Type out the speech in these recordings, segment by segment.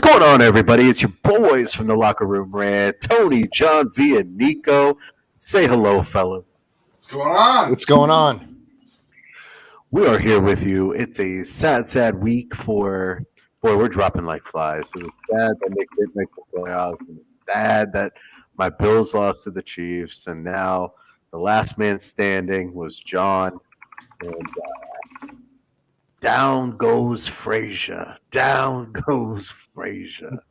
going on, everybody? It's your boys from the Locker Room Rant, Tony, John, V, and Nico. Say hello, fellas. What's going on? What's going on? We are here with you. It's a sad week for boy. We're dropping like flies. It was sad that Nick didn't make the playoffs. It was sad that my Bills lost to the Chiefs, and now the last man standing was John. And down goes Frazier. Down goes Frazier.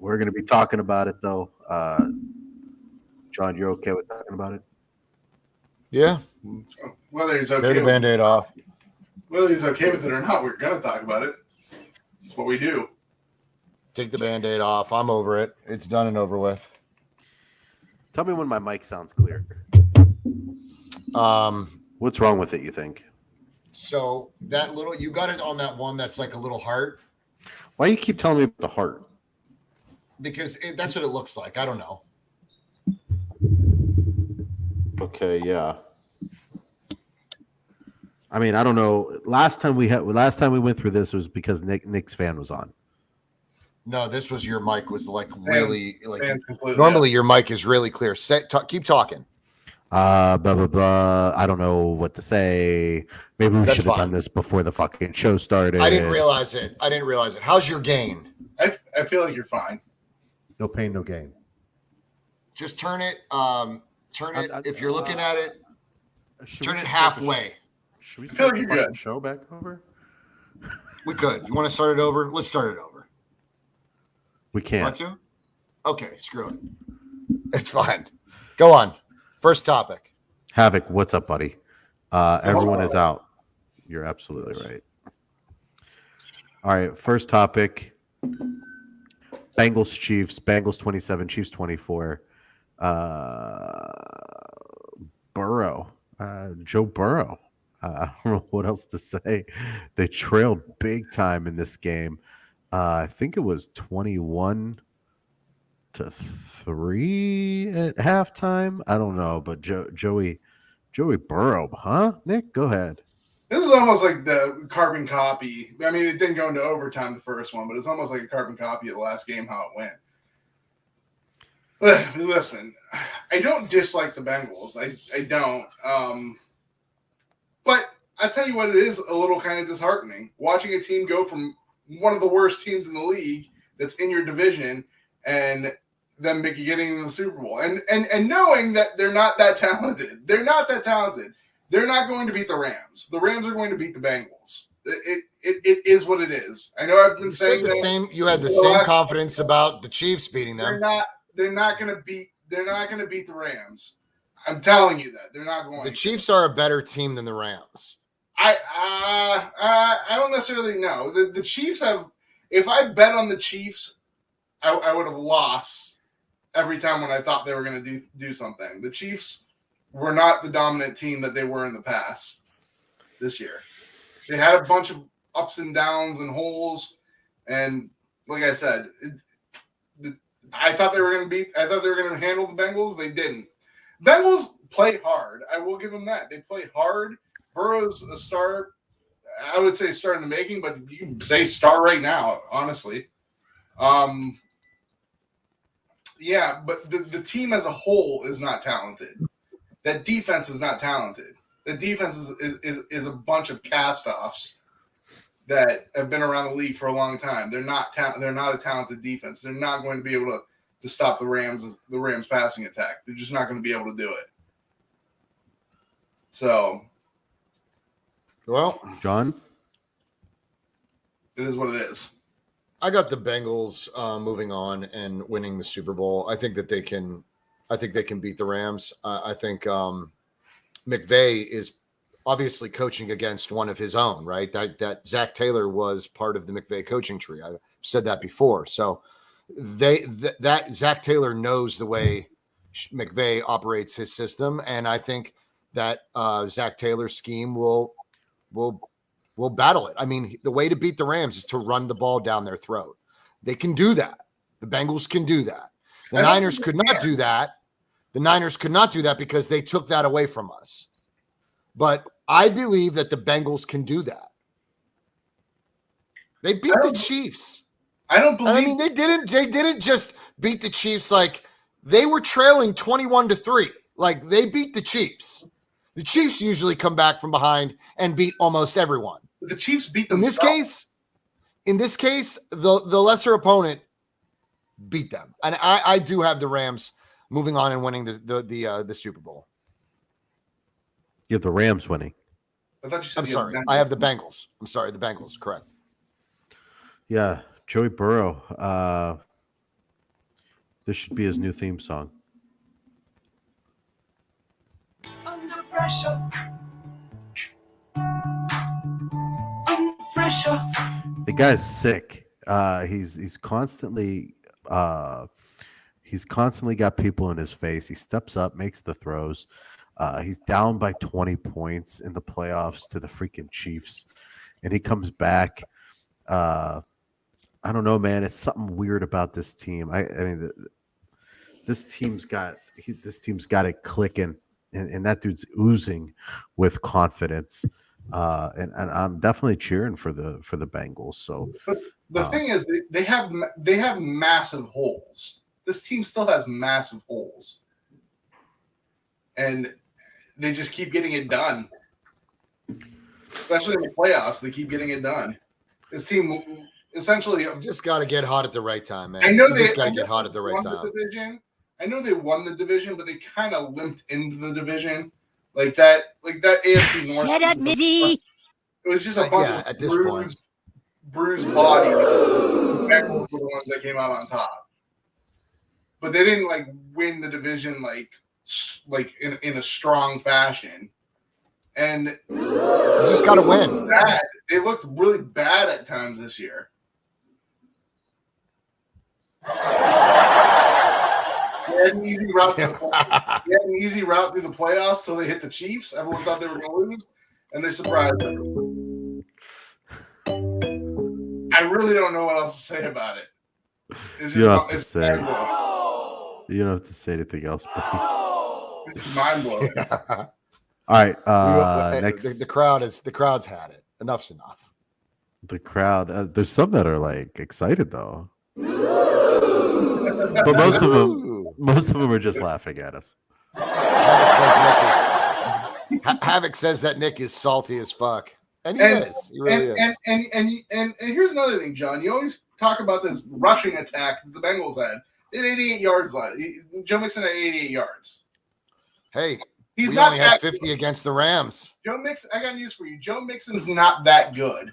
We're going to be talking about it, though. John, you're okay with talking about it? Yeah. Whether he's okay, Tear the Band-Aid off. Whether he's okay with it or not, we're gonna talk about it. It's what we do. Take the Band-Aid off. I'm over it. It's done and over with. Tell me when my mic sounds clear. What's wrong with it, you think? So that little, you got it on that one that's like a little heart. Why you keep telling me about the heart? Because that's what it looks like. I don't know. Okay, yeah. I mean, I don't know. Last time we went through this was because Nick's fan was on. No, this was your mic was like really like completely normally your mic is really clear. Keep talking. Blah blah blah. I don't know what to say. Maybe we should have done this before the fucking show started. I didn't realize it. How's your gain? I feel like you're fine. No pain, no gain. Just turn it. If you're looking at it, turn it halfway. Should we I feel start like you're the fucking good. show back over? We could. You want to start it over? Let's start it over. We can't. Want to? Okay, screw it. It's fine. Go on. First topic. Havoc, what's up, buddy? Everyone is out. You're absolutely right. All right, first topic. Bengals Chiefs. Bengals 27, Chiefs 24. Burrow. Joe Burrow. I don't know what else to say. They trailed big time in this game. I think it was 21-3 at halftime. I don't know, but Joey Burrow, huh? Nick, go ahead. This is almost like the carbon copy. I mean, it didn't go into overtime the first one, but it's almost like a carbon copy of the last game, how it went. Listen, I don't dislike the Bengals. I don't. But I tell you what, it is a little kind of disheartening watching a team go from one of the worst teams in the league that's in your division and them getting in the Super Bowl and knowing that they're not that talented. They're not that talented. They're not going to beat the Rams. The Rams are going to beat the Bengals. It is what it is. I know I've been saying the that. Same. You had the same confidence about the Chiefs beating them. They're not going to beat the Rams. I'm telling you that they're not going. The Chiefs are a better team than the Rams. I don't necessarily know. The Chiefs have. If I bet on the Chiefs, I would have lost every time when I thought they were going to do something. The Chiefs were not the dominant team that they were in the past this year. They had a bunch of ups and downs and holes, and like I said, I thought they were going to handle the Bengals. They didn't. Bengals play hard. I will give them that. They play hard. Burrow's a star. I would say star in the making, but you can say star right now, honestly. Yeah, but the team as a whole is not talented. That defense is not talented. The defense is a bunch of cast-offs that have been around the league for a long time. They're not a talented defense. They're not going to be able to stop the Rams passing attack. They're just not going to be able to do it. So, well, John, it is what it is. I got the Bengals moving on and winning the Super Bowl. I think they can beat the Rams. I think McVay is obviously coaching against one of his own, right? That Zach Taylor was part of the McVay coaching tree. I've said that before. So that Zach Taylor knows the way McVay operates his system, and I think that Zach Taylor's scheme will battle it. I mean, the way to beat the Rams is to run the ball down their throat. They can do that. The Bengals can do that. The Niners could not do that. The Niners could not do that because they took that away from us. But I believe that the Bengals can do that. They beat the Chiefs. I don't believe. And I mean, they didn't just beat the Chiefs. Like, they were trailing 21-3. Like, they beat the Chiefs. The Chiefs usually come back from behind and beat almost everyone. The Chiefs beat them. In this case, the lesser opponent beat them. And I do have the Rams moving on and winning the Super Bowl. You have the Rams winning. I thought you said I'm sorry. I have the Bengals. I'm sorry. The Bengals. Correct. Yeah. Joey Burrow. This should be his new theme song. Under pressure. Under pressure. The guy's sick. He's constantly got people in his face. He steps up, makes the throws. He's down by 20 points in the playoffs to the freaking Chiefs, and he comes back. I don't know, man. It's something weird about this team. I mean, this team's got it clicking, and that dude's oozing with confidence. And I'm definitely cheering for the Bengals. So, but the thing is, they have massive holes. This team still has massive holes, and they just keep getting it done. Especially in the playoffs, they keep getting it done. This team essentially just got to get hot at the right time, man. I know they just got to get hot at the right time. I know they won the division, but they kind of limped into the division. Like that AFC North. Shut up, Mizzy. It was just a bunch at of this point. bruised body. The Bengals were the ones that came out on top. But they didn't win the division in a strong fashion. And you just got to win. They looked really bad at times this year. They had an easy route through the playoffs till they hit the Chiefs. Everyone thought they were going to lose, and they surprised them. I really don't know what else to say about it. You don't have to say. You don't have to say anything else. It's mind blowing. All right. Next, the crowd's had it. Enough's enough. The crowd. There's some that are excited though, but most of them are just laughing at us. Havoc says that Nick is salty as fuck, and he is. He really is. And here's another thing, John. You always talk about this rushing attack that the Bengals had. They had 88 yards left. Joe Mixon had 88 yards. Hey, we only had 50 against the Rams. Joe Mixon, I got news for you. Joe Mixon's not that good.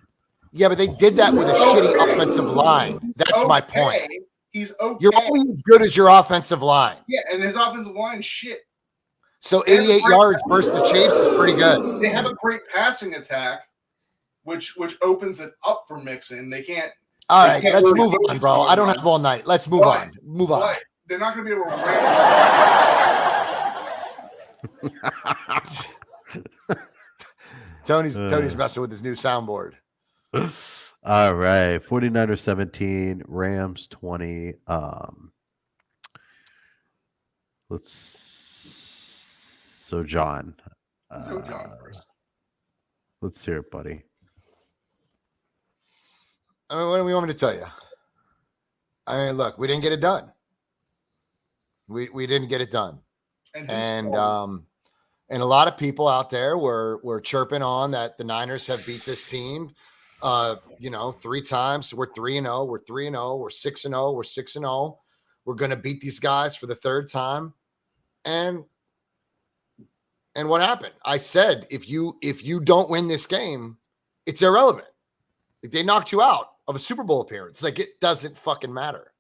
Yeah, but they did that with a shitty offensive line. That's my point. He's okay. You're only as good as your offensive line. Yeah, and his offensive line shit. So 88 yards versus the Chiefs is pretty good. They have a great passing attack, which opens it up for Mixon. They can't. All right, let's move on, bro. I don't have all night. Let's move on. Move on. They're not going to be able to run. Tony's messing with his new soundboard. All right. 49ers 17, Rams 20. John. First. Let's hear it, buddy. I mean, what do we want me to tell you? I mean, look, we didn't get it done. We didn't get it done. And a lot of people out there were chirping on that the Niners have beat this team 3 times. We're 3-0, we're 3-0, we're 6-0, we're 6-0. We're going to beat these guys for the 3rd time. And what happened? I said if you don't win this game, it's irrelevant. They knocked you out of a Super Bowl appearance. It doesn't fucking matter.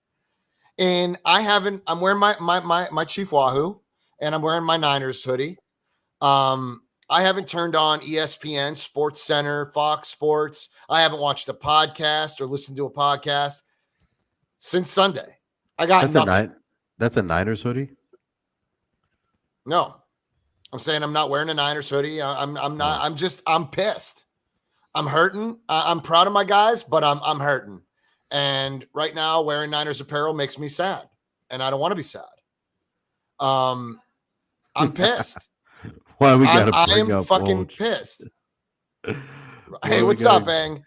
And I'm wearing my Chief Wahoo, and I'm wearing my Niners hoodie. I haven't turned on ESPN, Sports Center, Fox Sports. I haven't watched a podcast or listened to a podcast since Sunday. I got nothing. That's a Niners hoodie? No. I'm saying I'm not wearing a Niners hoodie. I'm not. I'm pissed. I'm hurting. I'm proud of my guys, but I'm hurting. And right now, wearing Niners apparel makes me sad, and I don't want to be sad. I'm pissed. Why we gotta I bring am up fucking pissed. Hey, what's up, Ang?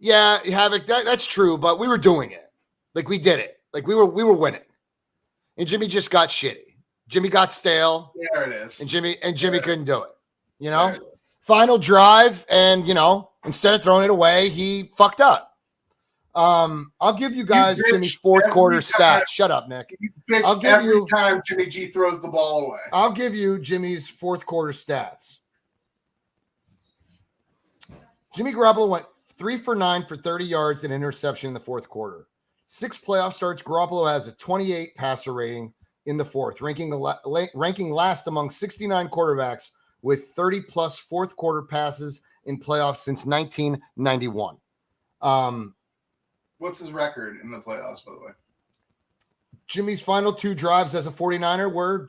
Yeah, Havoc, that's true, but we were doing it. Like, we did it. Like, we were winning. And Jimmy just got shitty. Jimmy got stale. There it is. And Jimmy couldn't do it. Final drive, and instead of throwing it away, he fucked up. I'll give you guys Jimmy's fourth quarter stats. Shut up, Nick. You bitch every time Jimmy G throws the ball away. I'll give you Jimmy's fourth quarter stats. Jimmy Garoppolo went 3 for 9 for 30 yards and interception in the fourth quarter. 6 playoff starts. Garoppolo has a 28 passer rating in the fourth, ranking last among 69 quarterbacks with 30-plus fourth quarter passes in playoffs since 1991. What's his record in the playoffs, by the way? Jimmy's final 2 drives as a 49er were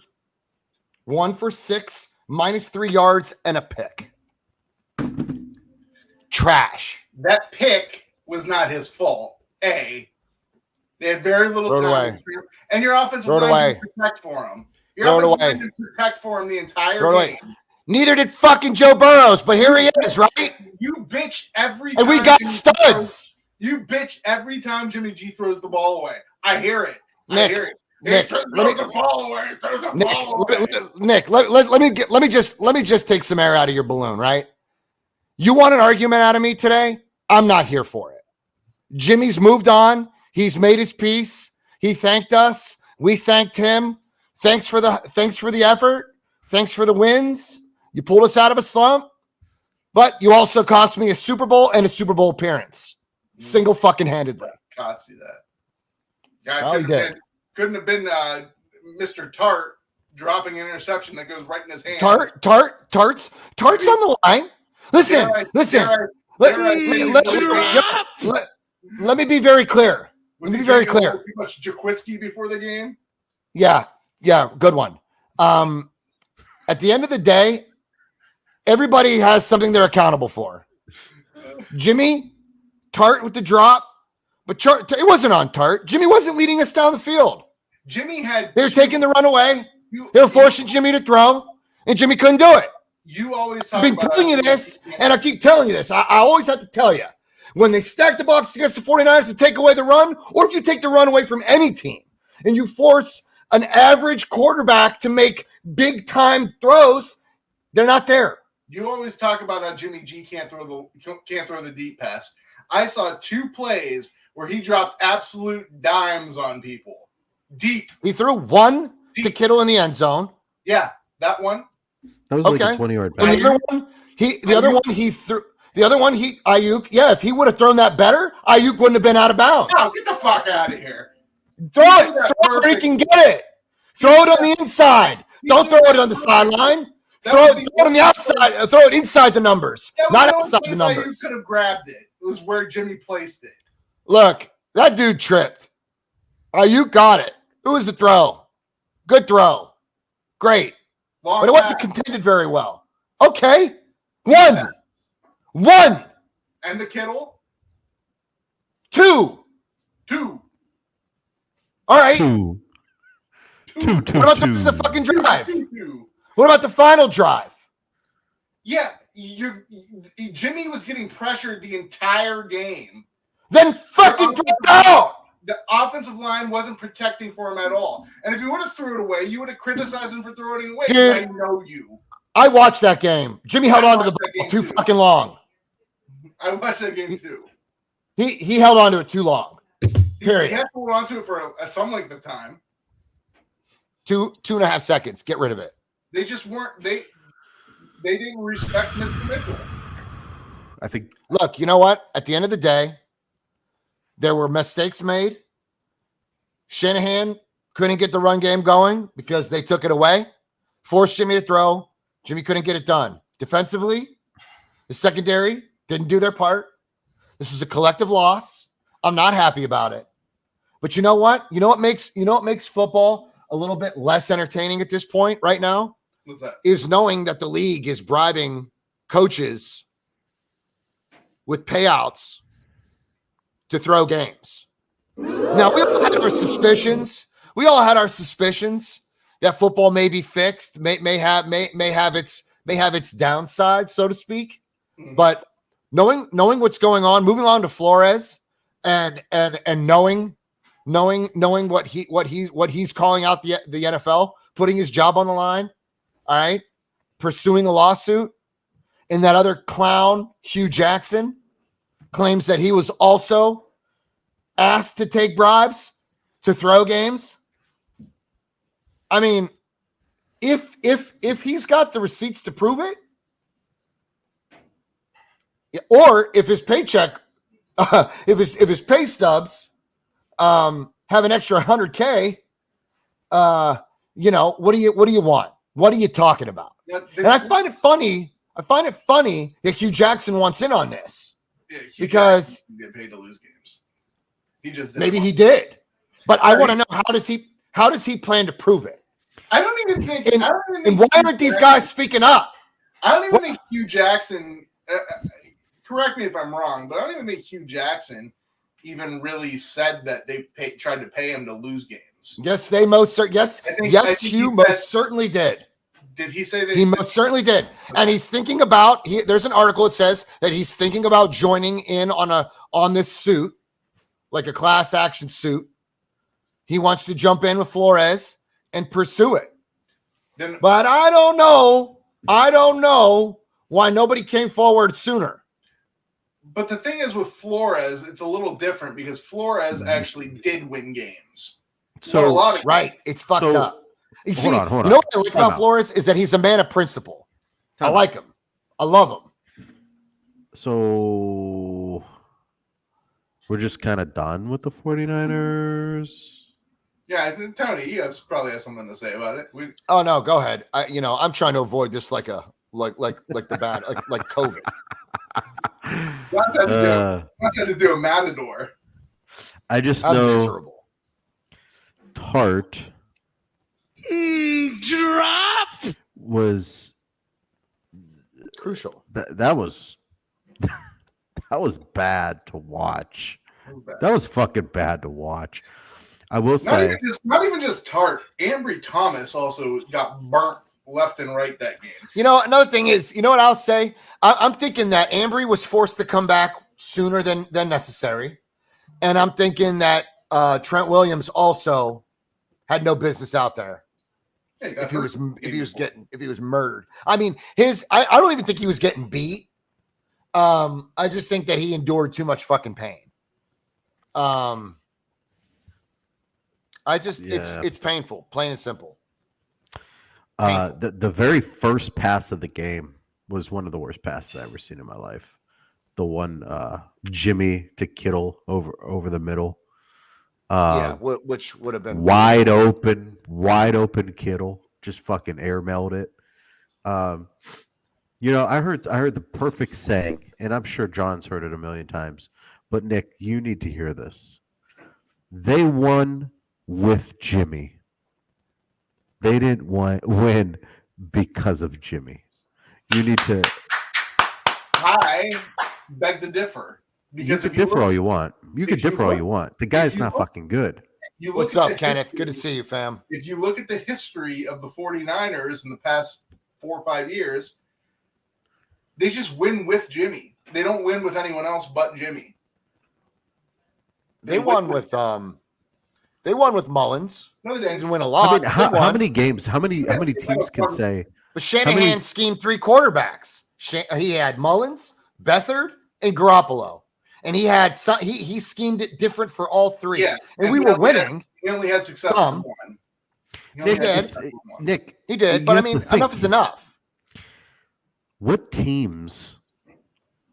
1 for 6, -3 yards, and a pick. Trash. That pick was not his fault. They had very little time. And your offensive line didn't protect for him. Your offensive line didn't protect for him the entire game. Neither did fucking Joe Burrows, but here he is, right? You bitch every time. And we got studs. You bitch every time Jimmy G throws the ball away. I hear it. Nick, let me just take some air out of your balloon, right? You want an argument out of me today? I'm not here for it. Jimmy's moved on. He's made his peace. He thanked us. We thanked him. Thanks for the effort. Thanks for the wins. You pulled us out of a slump, but you also cost me a Super Bowl and a Super Bowl appearance. Single fucking handedly. Cost you that. Yeah, couldn't have been Mr. Tart dropping an interception that goes right in his hand. Tart's on the line. Listen. Let me be very clear. Was he very clear? Too much Jaquiski before the game? Yeah, good one. At the end of the day, everybody has something they're accountable for. Jimmy, Tart with the drop, but it wasn't on Tart. Jimmy wasn't leading us down the field. They were taking the run away. They were forcing Jimmy to throw, and Jimmy couldn't do it. You always talk I've been telling you this, and I keep telling you this. I always have to tell you. When they stack the box against the 49ers to take away the run, or if you take the run away from any team, and you force an average quarterback to make big-time throws, they're not there. You always talk about how Jimmy G can't throw the deep pass. I saw 2 plays where he dropped absolute dimes on people. Deep. He threw one to Kittle in the end zone. Yeah, that one. That was like a 20-yard pass. And the other one, Ayuk, if he would have thrown that better, Ayuk wouldn't have been out of bounds. No, get the fuck out of here. Throw it where he can get it. Throw it on the inside. Don't throw it on the sideline. Throw it on the outside. Throw it inside the numbers, not outside the numbers. You could have grabbed it. It was where Jimmy placed it. Look, that dude tripped. Ayuk got it. It was the throw. Good throw. Great. But it wasn't contended very well. Okay. One. And the Kittle? 2. All right. Two. What about the fucking drive? What about the final drive? Yeah, Jimmy was getting pressured the entire game. Then fucking drop out. The offensive line wasn't protecting for him at all. And if you would have threw it away, you would have criticized him for throwing it away. Dude, I know you. I watched that game. Jimmy held on to the ball too fucking long. I watched that game too. He held on to it too long. Period. He had to hold on to it for some length of time. 2.5 seconds. Get rid of it. They just weren't. They didn't respect Mr. Mitchell. I think. Look, you know what? At the end of the day, there were mistakes made. Shanahan couldn't get the run game going because they took it away. Forced Jimmy to throw. Jimmy couldn't get it done. Defensively, the secondary didn't do their part. This is a collective loss. I'm not happy about it. But you know what? You know what makes football a little bit less entertaining at this point right now? What's that? Is knowing that the league is bribing coaches with payouts to throw games. Now, we all had our suspicions. That football may be fixed, may have its downsides, so to speak. But knowing what's going on, moving on to Flores, and knowing what he's calling out the NFL, putting his job on the line, all right, pursuing a lawsuit, and that other clown Hue Jackson claims that he was also asked to take bribes to throw games. I mean, if he's got the receipts to prove it, or if his paycheck, if his pay stubs have an extra $100K, what do you want? What are you talking about? Yeah, And I find it funny. That Hue Jackson wants in on this Hugh because Jackson didn't get paid to lose games. He just maybe he did, but I want to know how does he plan to prove it? I don't even think. And why aren't these guys speaking up? I don't even think Hugh Jackson. Correct me if I'm wrong, but I don't even think Hugh Jackson even really said that they tried to pay him to lose games. Yes, they most certainly. Yes, Hugh most certainly did. Did he say that? He most certainly did. And he's thinking about. There's an article that says that he's thinking about joining in on this suit, like a class action suit. He wants to jump in with Flores and pursue it. But I don't know. Why nobody came forward sooner. But the thing is with Flores, it's a little different because Flores actually did win games. So a lot of right, it's fucked up. You see, hold on. You know what I like about Flores is that he's a man of principle. I like him. I love him. So we're just kind of done with the 49ers. Yeah, I think, Tony, you probably have something to say about it. Oh no, go ahead. I'm trying to avoid this like the bad like COVID. Not trying to do a matador. I just I'm know miserable. Tart Drop. was Crucial. that was that was bad to watch. Bad. That was fucking bad to watch. I will say, not even just Tart. Ambry Thomas also got burnt left and right that game. Another thing is, what I'll say? I'm thinking that Ambry was forced to come back sooner than necessary, and I'm thinking that Trent Williams also had no business out there. Hey, If he was murdered, I mean, I don't even think he was getting beat. I just think that he endured too much fucking pain. It's painful, plain and simple. the very first pass of the game was one of the worst passes I've ever seen in my life. The one Jimmy to Kittle over the middle. Which would have been wide open Kittle just fucking airmailed it. I heard the perfect saying, and I'm sure John's heard it a million times, but Nick, you need to hear this. They won with Jimmy. They didn't win because of Jimmy. You need to. I beg to differ. Because You can differ all you want. You can differ all you want. The guy's not fucking good. What's up, Kenneth? Good to see you, fam. If you look at the history of the 49ers in the past 4 or 5 years, they just win with Jimmy. They don't win with anyone else but Jimmy. They won with Mullins. No, they They didn't. didn't win a lot. I mean, how many games? How many teams can say? But Shanahan schemed 3 quarterbacks. He had Mullins, Beathard, and Garoppolo. And he had he schemed it different for all 3. Yeah, and we were winning. He only had success with one. Nick, He did, but I mean, enough is enough. What teams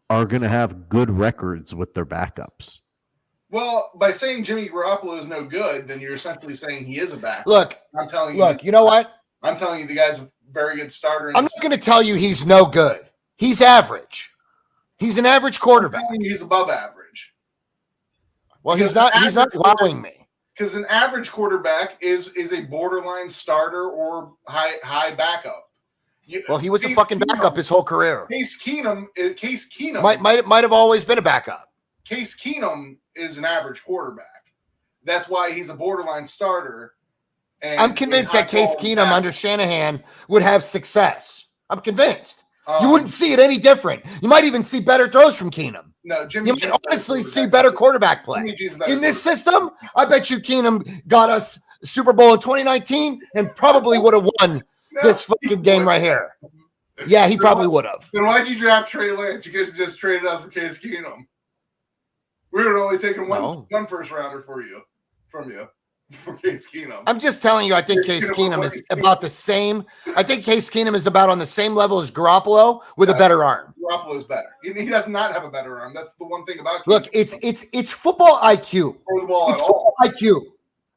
are going to have good records with their backups? Well, by saying Jimmy Garoppolo is no good, then you're essentially saying he is a backup. Look, I'm telling you. you know what? I'm telling you, the guy's a very good starter. I'm not going to tell you he's no good. He's average. He's an average quarterback. He's above average. Well, he's not wowing me. Because an average quarterback is a borderline starter or high backup. Well, he was a fucking backup his whole career. Case Keenum might have always been a backup. Case Keenum is an average quarterback. That's why he's a borderline starter. And I'm convinced that Case Keenum under Shanahan would have success. I'm convinced. You wouldn't see it any different. You might even see better throws from Keenum. No, Jimmy. You might honestly see better quarterback play. Jimmy G's a better In this quarterback. system, I bet you Keenum got us Super Bowl in 2019 and probably would have won No, this he fucking game wouldn't. right here. Yeah, he probably would have. Then why'd you draft Trey Lance? You guys just traded us for Case Keenum. We would have only taken one first rounder from you for Case Keenum. I'm just telling you, I think Case Keenum is about the same. I think Case Keenum is about on the same level as Garoppolo with a better arm. Garoppolo's better. He does not have a better arm. That's the one thing about Look, Case it's football IQ. throw the ball It's at football all. IQ.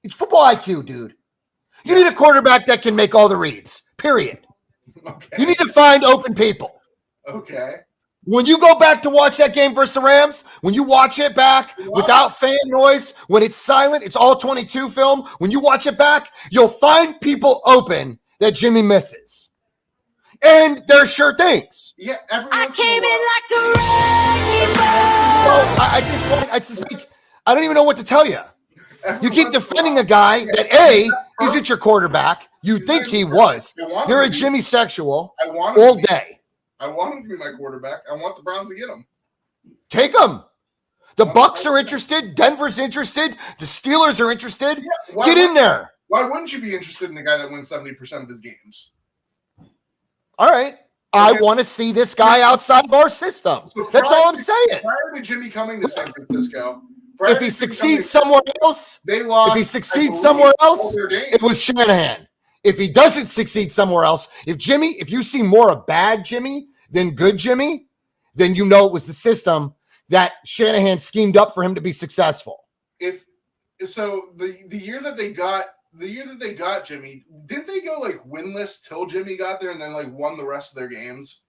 It's football IQ, dude. You need a quarterback that can make all the reads. Period. Okay. You need to find open people. Okay. When you go back to watch that game versus the Rams, when you watch it back without fan noise, when it's silent, it's all 22 film. When you watch it back, you'll find people open that Jimmy misses. And they're sure things. Yeah. I came in like a wrecking ball. So at this point, it's just like, I don't even know what to tell you. You keep defending a guy that A, isn't your quarterback. You think he was. You're a Jimmy sexual I want him all to be- day. I want him to be my quarterback. I want the Browns to get him. Take him. The Bucks are interested. Denver's interested. The Steelers are interested. Yeah, why Get in wouldn't- there. Why wouldn't you be interested in a guy that wins 70% of his games? All right. I Okay. want to see this guy outside of our system. So That's all I'm saying. Prior to Jimmy coming to San Francisco, If he succeeds somewhere else, they lost. if he I succeeds believe, somewhere all else, their games. it was Shanahan. If he doesn't succeed somewhere else, if you see more of bad Jimmy than good Jimmy, then you know it was the system that Shanahan schemed up for him to be successful. If so, the year that they got Jimmy, didn't they go like winless till Jimmy got there and then like won the rest of their games?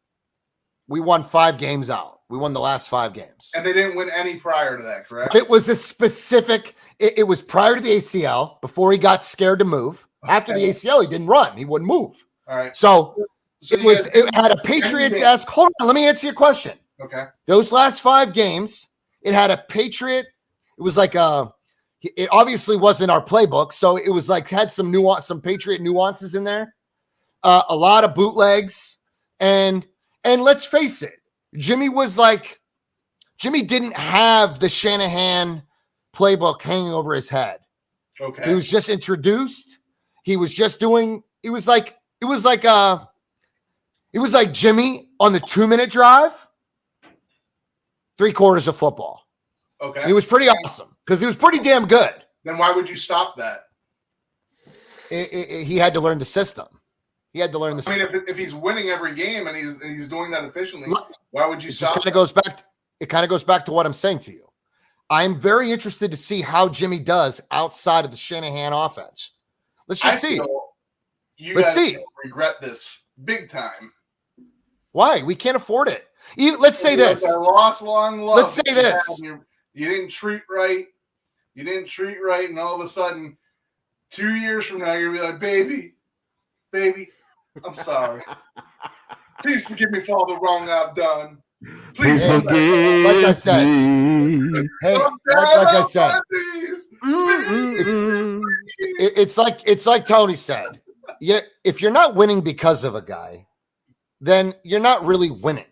We won 5 games out. We won the last 5 games. And they didn't win any prior to that, correct? It was a specific, it was prior to the ACL, before he got scared to move. After the ACL, he didn't run. He wouldn't move. All right. So you it had a Patriots-esque. Hold on, let me answer your question. Okay. Those last 5 games, it had a Patriot. It was like it obviously wasn't our playbook. So it was like, had some nuance, some Patriot nuances in there. A lot of bootlegs. And let's face it, Jimmy didn't have the Shanahan playbook hanging over his head. Okay. He was just introduced. He was just doing, it was like Jimmy on the 2-minute drive, 3/4 of football. Okay. It was pretty awesome because he was pretty damn good. Then why would you stop that? He had to learn the system. He had to learn the I system. mean, if he's winning every game and he's doing that efficiently, why would you It just stop? kind of goes back. It kind of goes back to what I'm saying to you. I'm very interested to see how Jimmy does outside of the Shanahan offense. Let's just see. Let's see. Regret this big time. Why? We can't afford it. Let's say this. I lost long love. Let's say this. You didn't treat right. You didn't treat right, and all of a sudden, 2 years from now, you're gonna be like, baby, I'm sorry. Please forgive me for all the wrong I've done. Please Hey, forgive like I said. me. Hey, like I said, it's like Tony said. Yeah, if you're not winning because of a guy, then you're not really winning.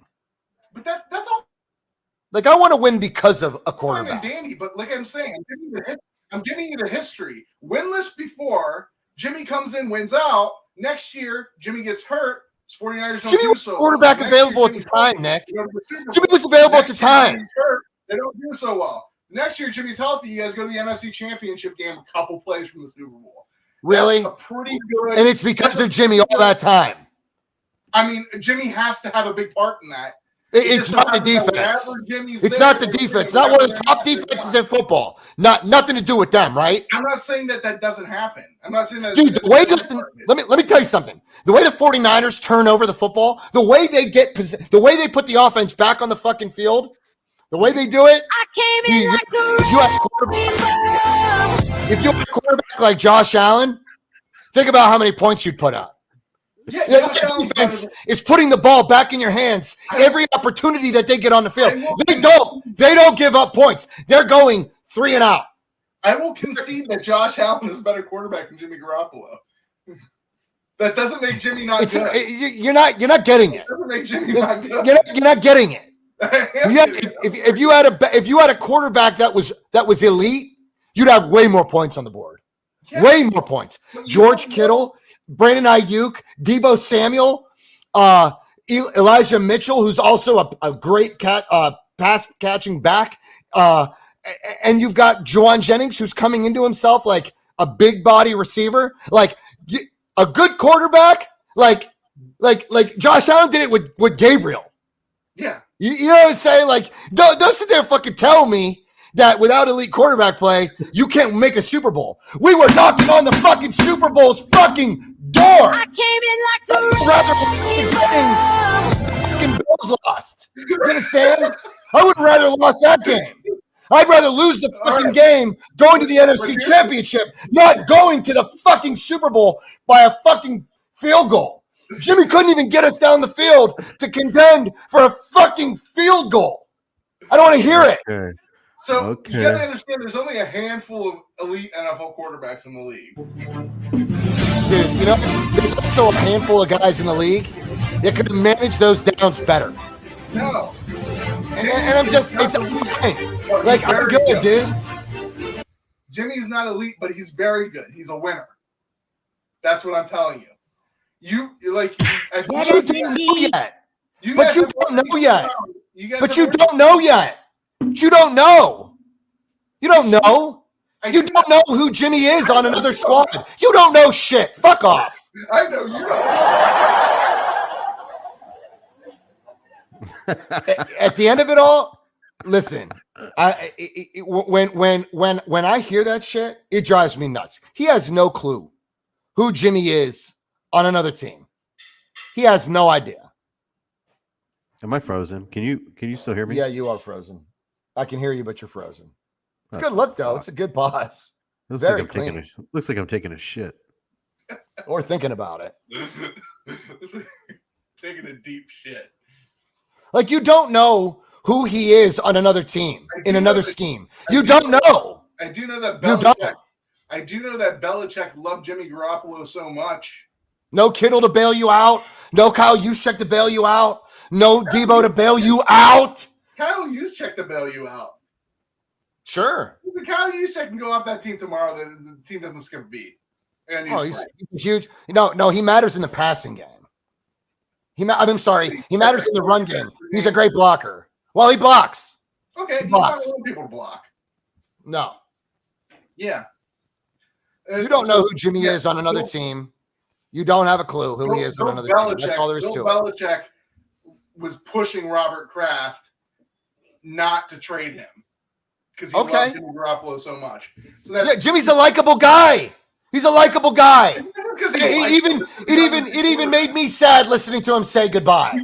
But that's all Like, I want to win because of a fine and quarterback. dandy. But like I'm saying, I'm giving you the history. Winless before, Jimmy comes in, wins out. Next year, Jimmy gets hurt. 49ers don't Jimmy do was so quarterback well. available at Jimmy's the time, healthy. Nick. You go to the Super Bowl. Jimmy was available at the Next year, time. Jimmy's hurt. They don't do so well. Next year, Jimmy's healthy. You guys go to the NFC Championship game, a couple plays from the Super Bowl. Really? That's a pretty good. And it's because of Jimmy all that time. I mean, Jimmy has to have a big part in that. It's not the defense. It's not the defense. Not one of the top defenses in football. Nothing to do with them, right? I'm not saying that doesn't happen. I'm not saying that. Dude, let me tell you something. The way the 49ers turn over the football, the way they put the offense back on the fucking field, the way they do it, I came in like a if you have wrecking ball. if you have a quarterback like Josh Allen, think about how many points you'd put up. Yeah, The Josh Allen's defense better is putting the ball back in your hands every opportunity that they get on the field. I They don't give up points. They're going 3 and out. than- I will concede that Josh Allen is a better quarterback than Jimmy Garoppolo. 'Cause Jimmy Garoppolo, They're going 3 and out. I will concede that Josh Allen is a better quarterback than Jimmy Garoppolo. 'Cause Jimmy Garoppolo That doesn't make Jimmy not good. You're not getting it. That doesn't make Jimmy not good. You're not getting it. If you had a quarterback that was elite, you'd have way more points on the board. Yes. Way more points. George Kittle, Brandon Ayuk, Deebo Samuel, Elijah Mitchell, who's also a great pass catching back, and you've got Juwan Jennings, who's coming into himself like a big body receiver, like a good quarterback, like Josh Allen did it with Gabriel. Yeah. You know what I'm saying? Like, don't sit there and fucking tell me that without elite quarterback play, you can't make a Super Bowl. We were knocking on the fucking Super Bowl's fucking door. I came in like a Rather fucking Bills lost. You understand? I would rather lost that game. I'd rather lose the fucking game going to the NFC Championship, not going to the fucking Super Bowl by a fucking field goal. Jimmy couldn't even get us down the field to contend for a fucking field goal. I don't want to hear it. Okay. So you got to understand, there's only a handful of elite NFL quarterbacks in the league. Dude, you know, there's also a handful of guys in the league that could manage those downs better. No. And I'm just, it's fine. Like, I'm good, dude. Jimmy's not elite, but he's very good. He's a winner. That's what I'm telling you. You like, But you don't know yet. But you don't know yet. But you don't know yet. You don't know. You don't know. You don't know who Jimmy is on another squad. You don't know shit. Fuck off. I know you don't. At the end of it all, listen. When I hear that shit, it drives me nuts. He has no clue who Jimmy is on another team. He has no idea. Am I frozen? Can you still hear me? Yeah, you are frozen. I can hear you, but you're frozen. It's a good look, though. It's a good pause. Looks Very like clean. looks like I'm taking a shit. Or thinking about it. Taking a deep shit. Like, you don't know who he is on another team, in another scheme. You don't know. I do know that You don't. I do know that Belichick loved Jimmy Garoppolo so much. No Kittle to bail you out. No Kyle Juszczyk to bail you out. No Debo to bail you out. Kyle Juszczyk to bail you out. Sure. If Kyle Juszczyk can go off that team tomorrow, the team doesn't skip a beat. And he's huge. No, he matters in the passing game. I'm sorry. He matters in the run game. He's a great blocker. Well, he blocks. Okay, he blocks. People to block. No. Yeah. You don't know who Jimmy is on another team. You don't have a clue who he is on another team. That's all there is to it. Belichick was pushing Robert Kraft not to trade him because he loved Jimmy Garoppolo so much. So that's Jimmy's a likable guy. He's a likable guy. It even made me sad listening to him say goodbye.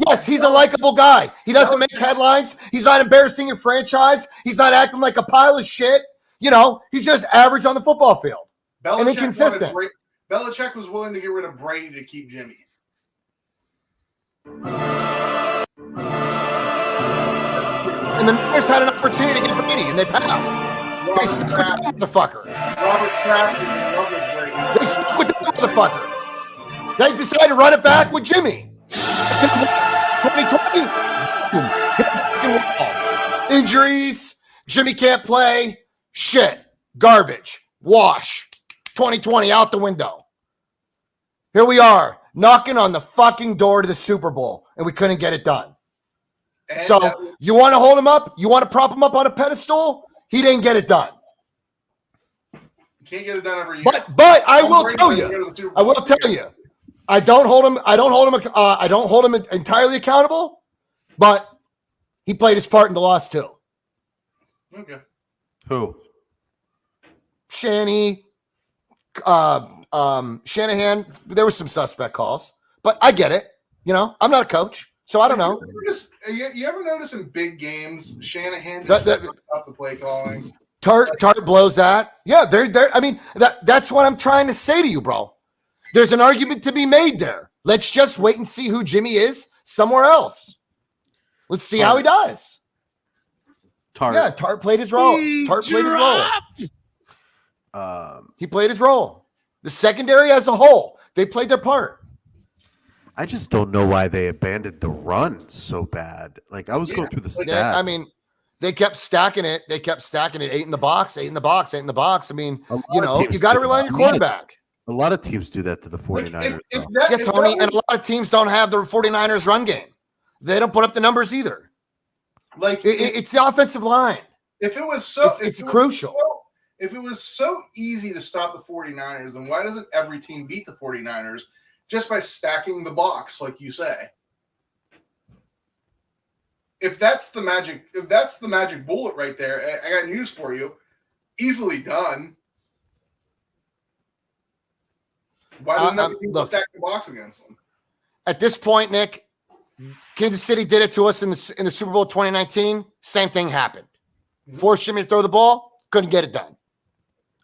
Yes, he's a likable guy. He doesn't make headlines. He's not embarrassing your franchise. He's not acting like a pile of shit. You know, he's just average on the football field and inconsistent. Belichick was willing to get rid of Brady to keep Jimmy. And the Niners had an opportunity to get Brady, and they passed. They stuck with that motherfucker. Robert Kraft and Robert Brady. They stuck with that motherfucker. They decided to run it back with Jimmy. 2020. Injuries. Jimmy can't play. Shit. Garbage. Wash. 2020 out the window. Here we are, knocking on the fucking door to the Super Bowl, and we couldn't get it done. And so you want to hold him up? You want to prop him up on a pedestal? He didn't get it done. You can't get it done every year. But I will tell you. I will tell you. I don't hold him entirely accountable, but he played his part in the loss too. Okay. Who? Shanahan, there were some suspect calls, but I get it. You know, I'm not a coach, so I don't know. You ever notice in big games, Shanahan just up the play calling? Tart blows that. Yeah, I mean, that's what I'm trying to say to you, bro. There's an argument to be made there. Let's just wait and see who Jimmy is somewhere else. Let's see how he does. Tart played his role. He played his role. The secondary as a whole, They played their part. I just don't know why they abandoned the run so bad. Like I was going through the stats. They kept stacking it. They kept stacking it. 8 in the box, 8 in the box, 8 in the box. I mean, you got to rely on your quarterback. A lot of teams do that to the 49ers. Tony, and a lot of teams don't have the 49ers run game. They don't put up the numbers either. Like it's the offensive line. If it was so, it's crucial. If it was so easy to stop the 49ers, then why doesn't every team beat the 49ers just by stacking the box, like you say? If that's the magic bullet right there, I got news for you. Easily done. Why doesn't every team stack the box against them? At this point, Nick, Kansas City did it to us in the Super Bowl 2019. Same thing happened. Forced Jimmy to throw the ball, couldn't get it done.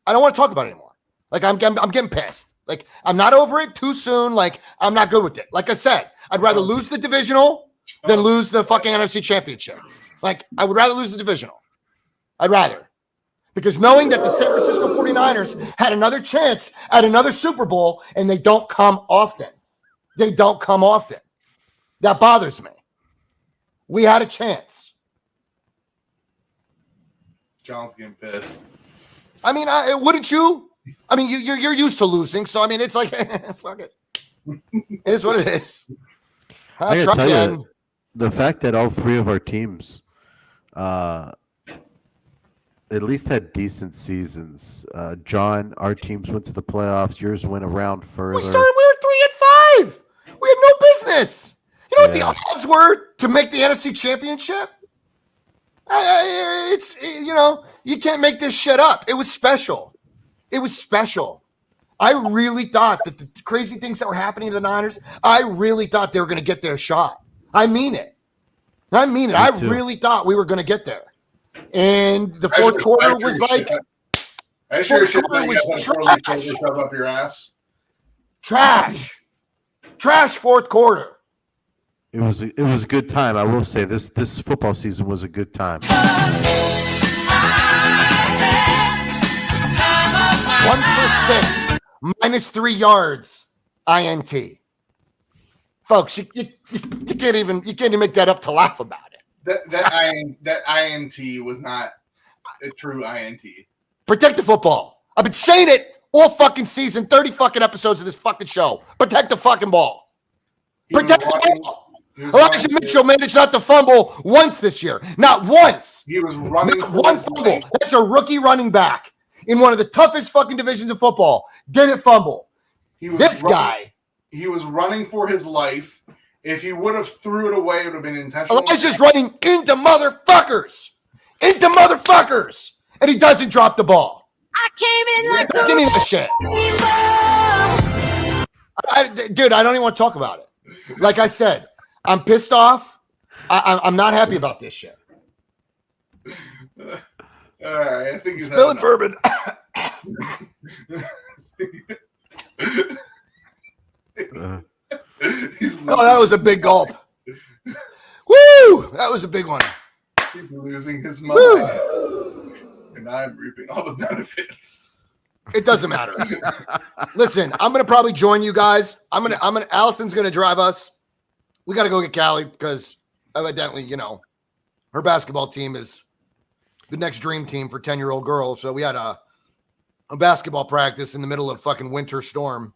I don't want to talk about it anymore. Like I'm getting pissed. Like I'm not over it too soon. Like I'm not good with it. Like I said, I'd rather lose the divisional than lose the fucking NFC Championship. Like I would rather lose the divisional. I'd rather. Because knowing that the San Francisco 49ers had another chance at another Super Bowl and they don't come often. They don't come often. That bothers me. We had a chance. John's getting pissed. I mean, wouldn't you? I mean, you're used to losing, so I mean, it's like, fuck it. It is what it is. I gotta tell you, the fact that all three of our teams, at least had decent seasons. John, our teams went to the playoffs. Yours went around further. We were 3-5. We had no business. You know what the odds were to make the NFC Championship? You can't make this shit up. It was special. It was special. I really thought that the crazy things that were happening to the Niners, I really thought they were going to get their shot. I mean it. I really thought we were going to get there. And the fourth quarter was like, I sure shit like you got that shove up your ass. Trash fourth quarter. It was a good time. I will say this football season was a good time. 1 for 6, -3 yards, INT. Folks, you can't even make that up to laugh about it. That INT was not a true INT. Protect the football. I've been saying it all fucking season, 30 fucking episodes of this fucking show. Protect the fucking ball. Protect the ball. Elijah Mitchell managed not to fumble once this year. Not once. He was running not one fumble. That's a rookie running back in one of the toughest fucking divisions of football. Didn't fumble. He was running for his life. If he would have threw it away, it would have been intentional. Elijah's running into motherfuckers. And he doesn't drop the ball. I came in like Give me that shit. Dude, I don't even want to talk about it. Like I said, I'm pissed off. I'm not happy about this shit. All right, I think he's spilling bourbon. That was a big gulp. Woo! That was a big one. He's losing his mind, and I'm reaping all the benefits. It doesn't matter. Listen, I'm gonna probably join you guys. Allison's gonna drive us. We got to go get Callie because evidently, her basketball team is the next dream team for 10-year-old girls. So we had a basketball practice in the middle of fucking winter storm.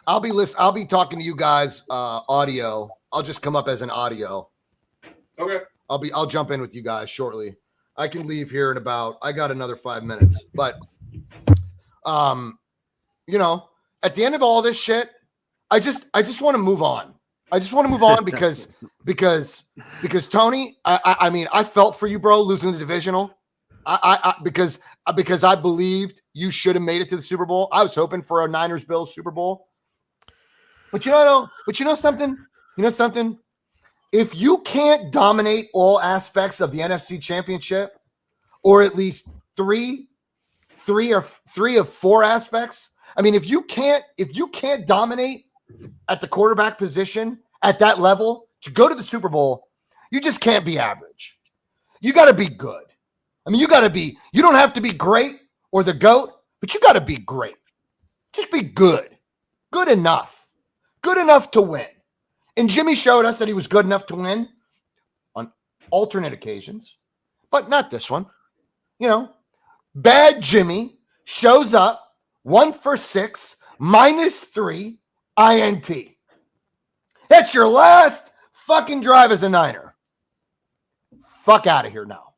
I'll be talking to you guys audio. I'll just come up as an audio. Okay. I'll jump in with you guys shortly. I can leave here in I got another 5 minutes. But at the end of all this shit, I just want to move on. I just want to move on because Tony, I mean, I felt for you, bro, losing the divisional. Because I believed you should have made it to the Super Bowl. I was hoping for a Niners-Bills Super Bowl. But you know something? If you can't dominate all aspects of the NFC Championship, or at least three of 4 aspects, I mean, if you can't dominate at the quarterback position at that level to go to the Super Bowl, you just can't be average. You got to be good. I mean, you don't have to be great or the GOAT, but you got to be great. Just be good. Good enough. Good enough to win. And Jimmy showed us that he was good enough to win on alternate occasions, but not this one. You know, bad Jimmy shows up 1 for 6, -3, INT. That's your last fucking drive as a Niner. Fuck out of here now.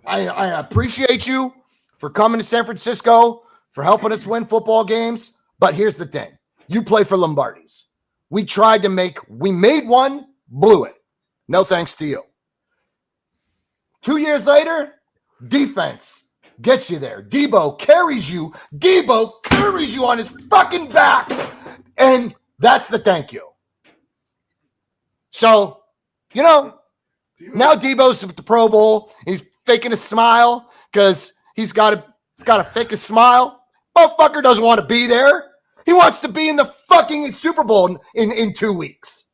I appreciate you for coming to San Francisco, for helping us win football games. But here's the thing. You play for Lombardi's. We made one, blew it. No thanks to you. 2 years later, defense gets you there. Debo carries you on his fucking back. And that's the thank you. So, you know, now Debo's at the Pro Bowl. He's faking a smile because he's got to fake a smile. Motherfucker doesn't want to be there. He wants to be in the fucking Super Bowl in 2 weeks.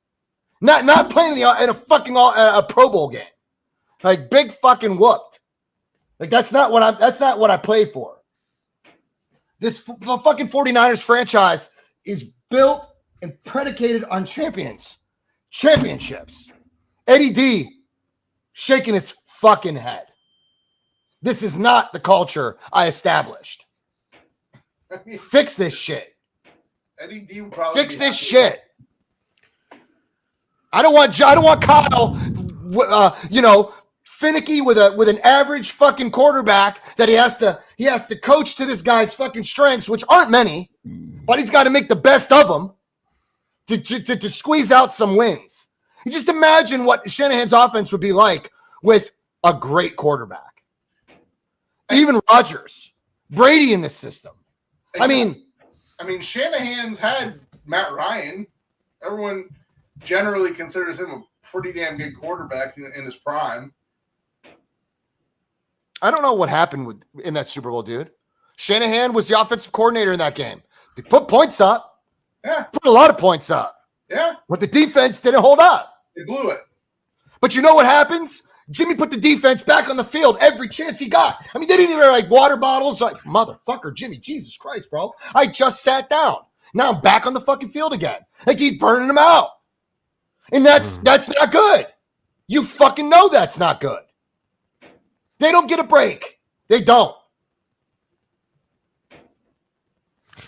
Not playing in a fucking a Pro Bowl game. Like big fucking whooped. Like that's not what I played for. The fucking 49ers franchise is built and predicated on championships. Eddie D shaking his fucking head. This is not the culture I established. Fix this shit. Eddie D would probably fix this shit. I don't want Kyle, finicky with an average fucking quarterback that he has to coach to this guy's fucking strengths, which aren't many, but he's got to make the best of them to squeeze out some wins. You just imagine what Shanahan's offense would be like with a great quarterback. Even Rodgers, Brady in this system. I mean, Shanahan's had Matt Ryan. Everyone generally considers him a pretty damn good quarterback in his prime. I don't know what happened in that Super Bowl, dude. Shanahan was the offensive coordinator in that game. They put points up. Yeah. Put a lot of points up. Yeah. But the defense didn't hold up. They blew it. But you know what happens? Jimmy put the defense back on the field every chance he got. I mean, they didn't even have water bottles. Like, motherfucker, Jimmy, Jesus Christ, bro. I just sat down. Now I'm back on the fucking field again. Like he's burning them out. And that's not good. You fucking know that's not good. They don't get a break. They don't.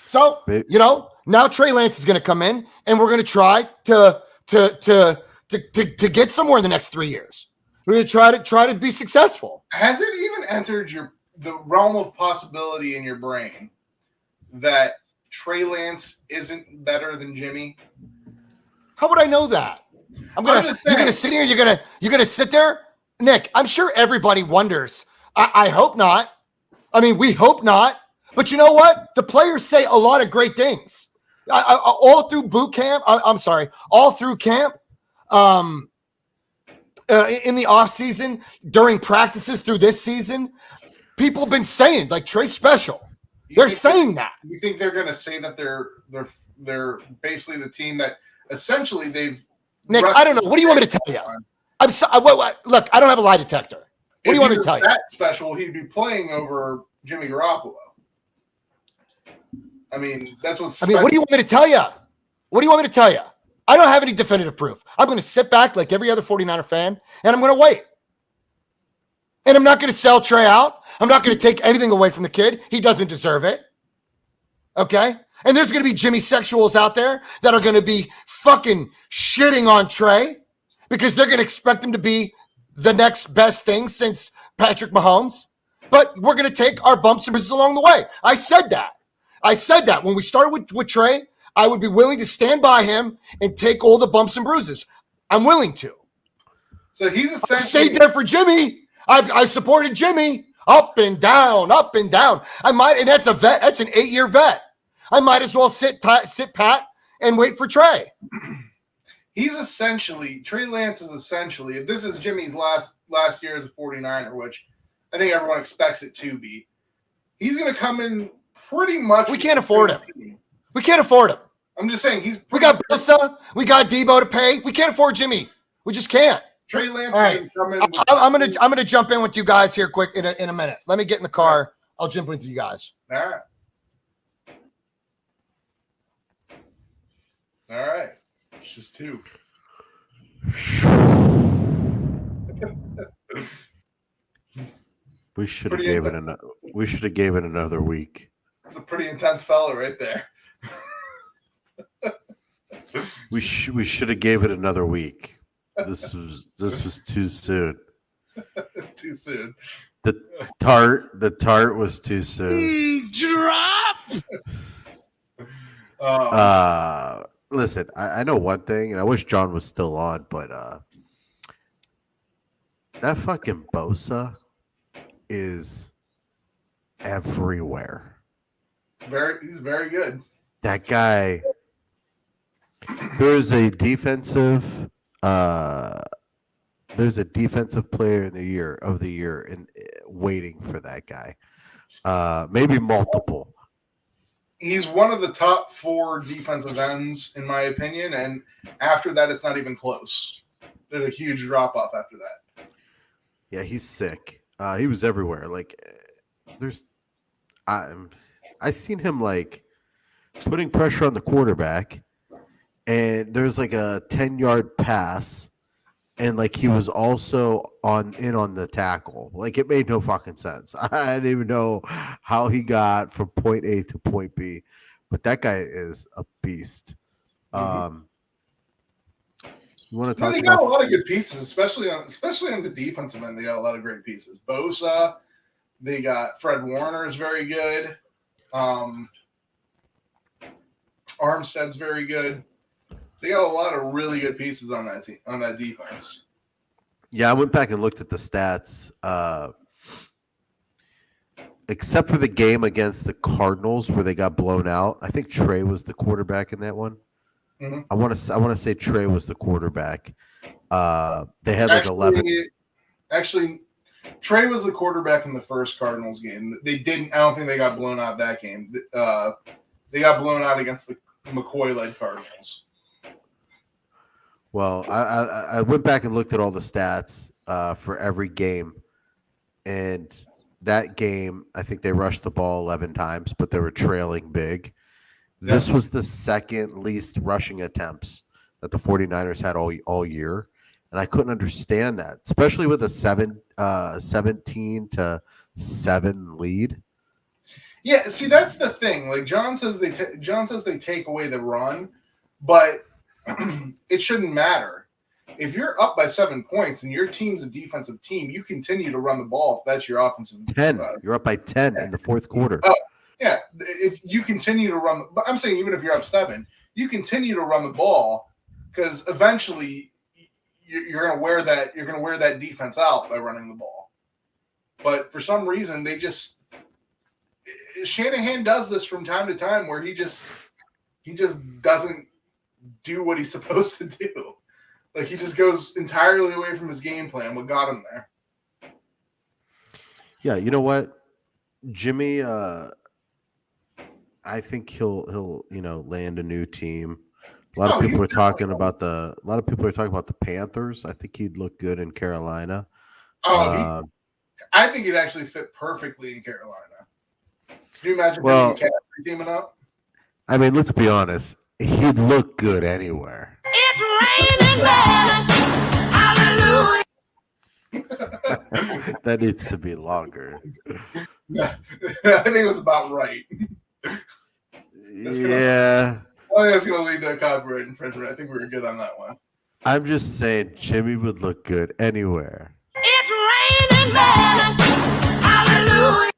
So, now Trey Lance is going to come in and we're going to try to get somewhere in the next 3 years. We're going to try to be successful. Has it even entered the realm of possibility in your brain that Trey Lance isn't better than Jimmy? How would I know that? You're gonna sit here. You're gonna sit there, Nick. I'm sure everybody wonders. I hope not. I mean, we hope not. But you know what? The players say a lot of great things. All through boot camp. All through camp. In the off season, during practices through this season, people have been saying like Trey's special. They're saying that. You think they're going to say that they're basically the team that essentially they've. Nick, I don't know. What do you want me to tell you? I'm sorry. Look, I don't have a lie detector. What do you want me to tell you? That special, he'd be playing over Jimmy Garoppolo. I mean, that's what's. I mean, what do you want me to tell you? What do you want me to tell you? I don't have any definitive proof. I'm going to sit back like every other 49er fan, and I'm going to wait. And I'm not going to sell Trey out. I'm not going to take anything away from the kid. He doesn't deserve it. Okay? And there's going to be Jimmy sexuals out there that are going to be fucking shitting on Trey because they're going to expect him to be the next best thing since Patrick Mahomes. But we're going to take our bumps and bruises along the way. I said that. When we started with Trey, I would be willing to stand by him and take all the bumps and bruises. I'm willing to. So he's essentially. I stayed there for Jimmy. I supported Jimmy up and down, up and down. And that's a vet. That's an 8-year vet. I might as well sit pat and wait for Trey. Trey Lance is essentially, if this is Jimmy's last year as a 49er, which I think everyone expects it to be, he's going to come in pretty much. We can't afford him. We can't afford him. I'm just saying we got Bosa, we got Debo to pay. We can't afford Jimmy. We just can't. Trey Lance. All right. I'm gonna jump in with you guys here quick in a minute. Let me get in the car. I'll jump in with you guys. All right. All right. It's just 2. We should have gave it another. We should have gave it another week. That's a pretty intense fellow right there. We should have gave it another week. This was too soon. Too soon. The tart was too soon. Drop. Listen, I know one thing, and I wish John was still on, but that fucking Bosa is everywhere. He's very good. That guy. There's a defensive player of the year in waiting for that guy. Maybe multiple. He's one of the top 4 defensive ends, in my opinion, and after that, it's not even close. There's a huge drop off after that. Yeah, he's sick. He was everywhere. Like, I seen him like putting pressure on the quarterback, and there's like a 10-yard pass, and like he was also on the tackle. Like, it made no fucking sense. I didn't even know how he got from point A to point B, but that guy is a beast. Mm-hmm. You want to talk? They got a lot of good pieces, especially on the defensive end. They got a lot of great pieces. Bosa, they got Fred Warner is very good. Armstead's very good. They got a lot of really good pieces on that team, on that defense. Yeah, I went back and looked at the stats. Except for the game against the Cardinals where they got blown out, I think Trey was the quarterback in that one. Mm-hmm. I want to say Trey was the quarterback. They had like 11. Actually, Trey was the quarterback in the first Cardinals game. They didn't. I don't think they got blown out that game. They got blown out against the McCoy-led Cardinals. Well, I went back and looked at all the stats for every game, and that game, I think they rushed the ball 11 times, but they were trailing big. Yeah. This was the second least rushing attempts that the 49ers had all year, and I couldn't understand that, especially with a 17-7 lead. Yeah, see, that's the thing. Like John says, they take away the run, but it shouldn't matter. If you're up by 7 points and your team's a defensive team, you continue to run the ball. If that's your offensive 10. You're up by 10 in the fourth quarter. Yeah, if you continue to run, but I'm saying even if you're up 7, you continue to run the ball because eventually you're going to wear that defense out by running the ball. But for some reason, Shanahan does this from time to time where he just doesn't do what he's supposed to do. Like he just goes entirely away from his game plan. What got him there? Yeah, you know what, Jimmy. I think he'll land a new team. A lot of people are talking about the Panthers. I think he'd look good in Carolina. I think he'd actually fit perfectly in Carolina. Can you imagine McCaffrey teaming up? I mean, let's be honest. He'd look good anywhere. It's raining men. Hallelujah. That needs to be longer. I think it was about right. Yeah. I think that's going to lead to a copyright infringement. I think we're good on that one. I'm just saying Jimmy would look good anywhere. It's raining men. Hallelujah.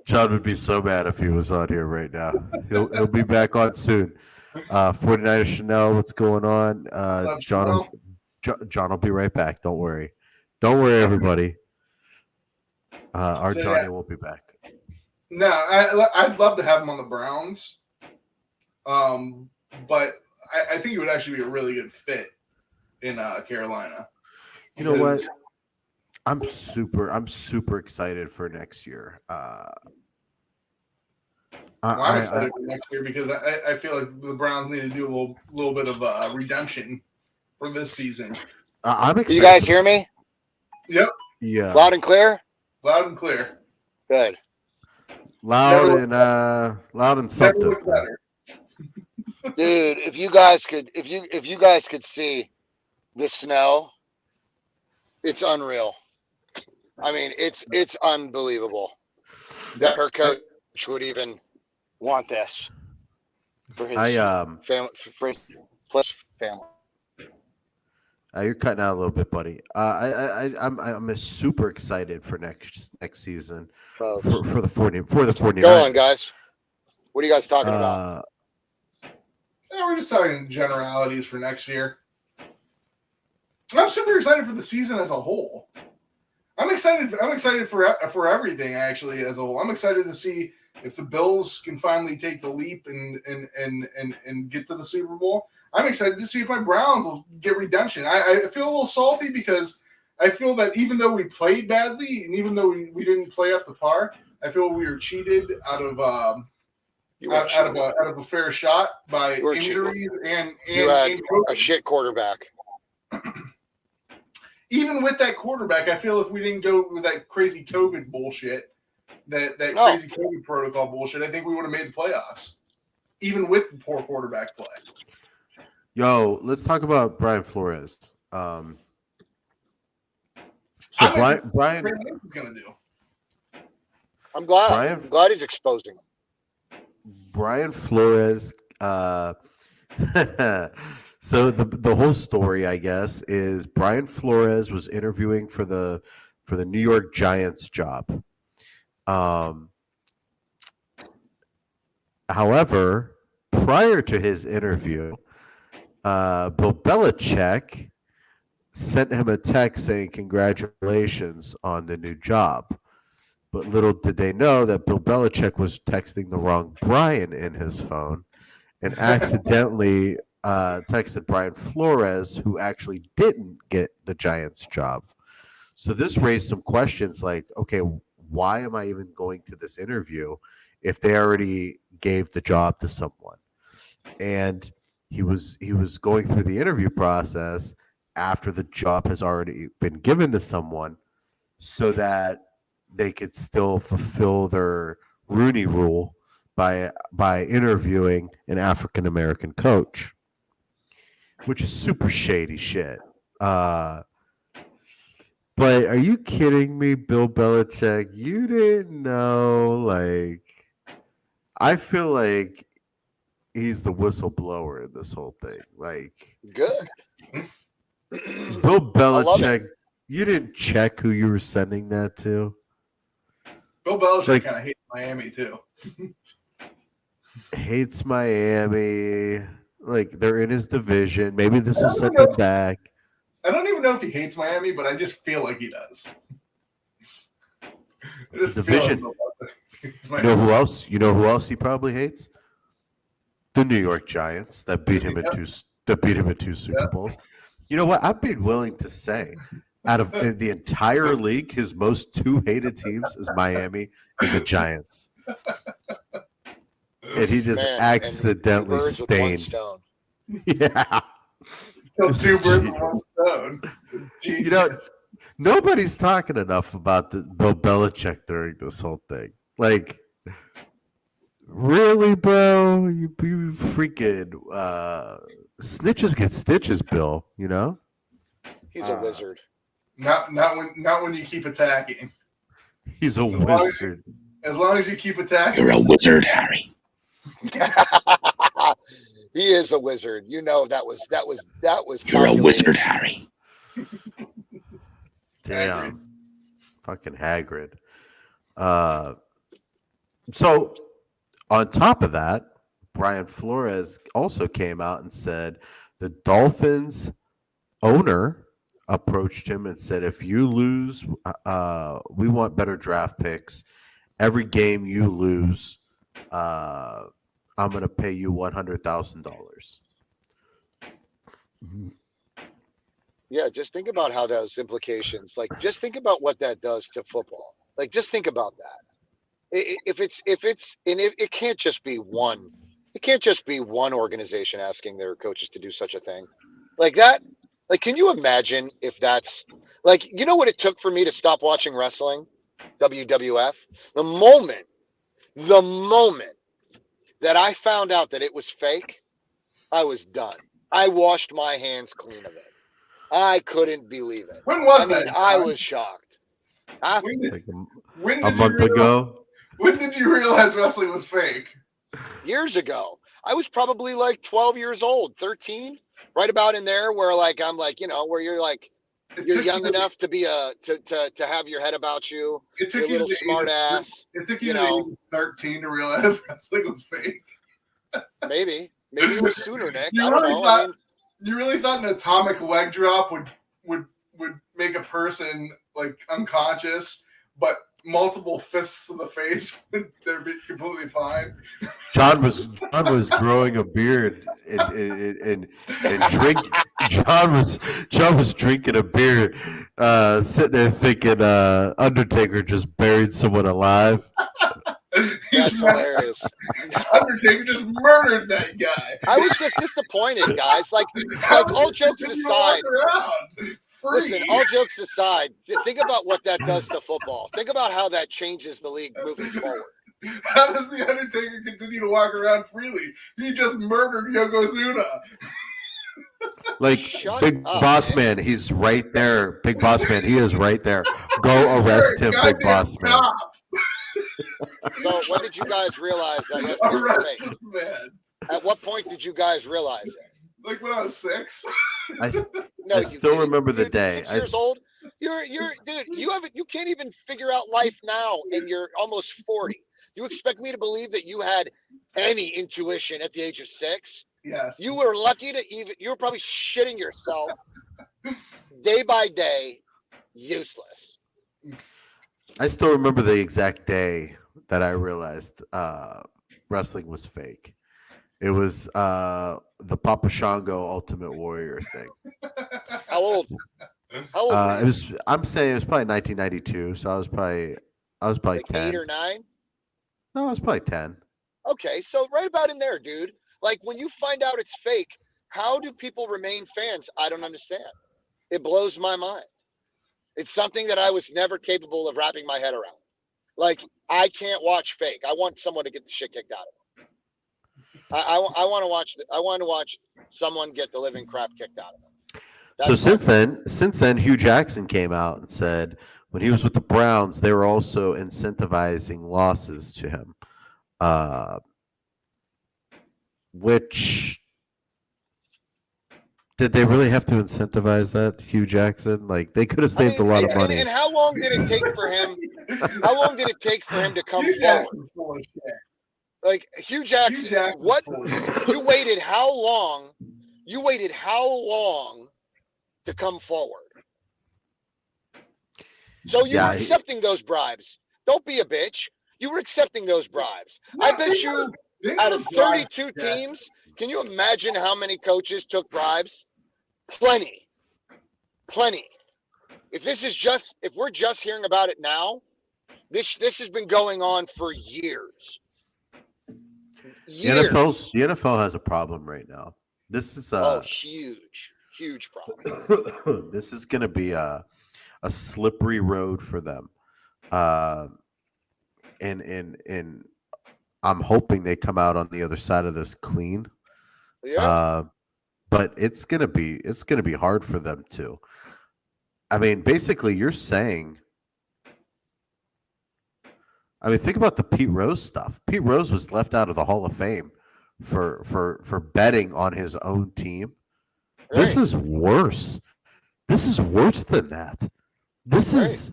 John would be so mad if he was on here right now. He'll be back on soon. 49ers Chanel, what's going on? John will be right back. Don't worry. Don't worry, everybody. Johnny will be back. No, I'd love to have him on the Browns. But I think he would actually be a really good fit in Carolina. You know what? I'm super excited for next year. I'm excited for next year because I feel like the Browns need to do a little bit of redemption for this season. I'm excited. Can you guys hear me? Yep. Yeah. Loud and clear? Loud and clear. Good. Loud and something. Dude, if you guys could see the snow, it's unreal. I mean, it's unbelievable that her coach would even want this for his I family, for his plus family. you're cutting out a little bit, buddy. I'm super excited for next season Folks, for the 49ers. go on, guys. What are you guys talking about? Yeah, we're just talking generalities for next year. I'm super excited for the season as a whole. I'm excited for everything actually as a whole. I'm excited to see if the Bills can finally take the leap and get to the Super Bowl. I'm excited to see if my Browns will get redemption. I feel a little salty because I feel that even though we played badly and even though we didn't play up to par, I feel we were cheated out of a fair shot by injuries and a shit quarterback. Even with that quarterback, I feel if we didn't go with that crazy COVID bullshit, crazy COVID protocol bullshit, I think we would have made the playoffs, even with poor quarterback play. Yo, let's talk about Brian Flores. So Brian is going to do. I'm glad he's exposing him. Brian Flores. So the whole story, I guess, is Brian Flores was interviewing for the New York Giants job. However, prior to his interview, Bill Belichick sent him a text saying congratulations on the new job. But little did they know that Bill Belichick was texting the wrong Brian in his phone and accidentally texted Brian Flores, who actually didn't get the Giants job. So this raised some questions like, okay, why am I even going to this interview if they already gave the job to someone? And he was going through the interview process after the job has already been given to someone so that they could still fulfill their Rooney rule by interviewing an African American coach, which is super shady shit. But are you kidding me, Bill Belichick? You didn't know, like, I feel like he's the whistleblower in this whole thing. Like, good. Bill Belichick, you didn't check who you were sending that to. Bill Belichick kind of hates Miami too. Hates Miami. Like, they're in his division. Maybe this will set them back. I don't even know if he hates Miami, but I just feel like he does. It's a division. You know who else? You know who else he probably hates? The New York Giants that beat him in two Super Bowls. You know what? I've been willing to say, out of the entire league, his most two hated teams is Miami and the Giants. And he just accidentally stained. Yeah. Kill two birds with one stone. You know, nobody's talking enough about the Bill Belichick during this whole thing. Like, really, bro? You freaking snitches get stitches, Bill. You know, he's a wizard. Not when you keep attacking. He's a wizard. As long as you keep attacking, you're a wizard, Harry. He is a wizard. You know that was. You're a wizard, Harry. Damn, Hagrid. Fucking Hagrid. So, on top of that, Brian Flores also came out and said the Dolphins owner approached him and said, if you lose, we want better draft picks. Every game you lose, I'm going to pay you $100,000. Yeah, just think about how those implications, like, just think about what that does to football. Like, just think about that. It can't just be one. It can't just be one organization asking their coaches to do such a thing like that. Like, can you imagine if that's like, you know what it took for me to stop watching wrestling, WWF? The moment that I found out that it was fake, I was done. I washed my hands clean of it. I couldn't believe it. When was I mean, that? I John? was shocked. Huh? When did, Like when a did you month realize? ago. When did you realize wrestling was fake? Years ago. I was probably like 12 years old, 13, right about in there where like I'm like, where you're like It you're took young you. enough to be to have your head about you. It You're took a you to little the age smart of. ass. It took you You to the age know, of 13 to realize wrestling was fake. maybe it was sooner, Nick. You I don't really know. thought I mean, you really thought an atomic leg drop would make a person like unconscious, but multiple fists to the face would they're be completely fine. John was growing a beard and drink. John was drinking a beer, sitting there thinking Undertaker just buried someone alive. He's that's hilarious. Undertaker just murdered that guy. I was just disappointed, guys. Like How does all he jokes continue to walk aside, around free? listen, all jokes aside, think about what that does to football. Think about how that changes the league moving forward. How does the Undertaker continue to walk around freely? He just murdered Yokozuna. Like Shut Big up, Boss man. Man, he's right there. Big Boss Man, he is right there. Go arrest You're him, a Big goddamn Boss Man. cop. So when did you guys realize that wrestling was Arrest fake? this man. At what point did you guys realize it? Like when I was 6. I, s- No, I you still didn't. remember the Dude, day. 6 years old. You're dude. You can't even figure out life now, and you're almost 40. You expect me to believe that you had any intuition at the age of 6? Yes. You were lucky to even. You were probably shitting yourself day by day. Useless. I still remember the exact day that I realized wrestling was fake. It was the Papa Shango Ultimate Warrior thing. How old? How old were It you? was. I'm saying it was probably 1992. So I was probably Like 10. 8 or 9? No, I was probably 10. Okay, so right about in there, dude. Like when you find out it's fake, how do people remain fans? I don't understand. It blows my mind. It's something that I was never capable of wrapping my head around. Like I can't watch fake. I want someone to get the shit kicked out of them. I want to watch. I want to watch someone get the living crap kicked out of them. So That's my since then, Hugh Jackson came out and said when he was with the Browns, they were also incentivizing losses to him, uh, which did they really have to incentivize that, Hugh Jackson? Like they could have I saved mean, a lot of money. and how long did it take for him? How long did it take for him to come Hugh forward? Jackson's full of shit. Like Hugh Jackson, Hugh Jackson's what full of shit. you waited how long? You waited how long to come forward? So you Yeah, were accepting those bribes. Don't be a bitch. You were accepting those bribes. I bet you They out never of bribed 32 Jackson. teams, can you imagine how many coaches took bribes? Plenty. Plenty. If we're just hearing about it now, this has been going on for years. Years. The NFL has a problem right now. This is Huge problem. this is going to be a slippery road for them. And I'm hoping they come out on the other side of this clean. Yeah. But it's gonna be hard for them too. I mean, basically, you're saying. I mean, think about the Pete Rose stuff. Pete Rose was left out of the Hall of Fame for betting on his own team. This Right. is worse. This is worse than that. This is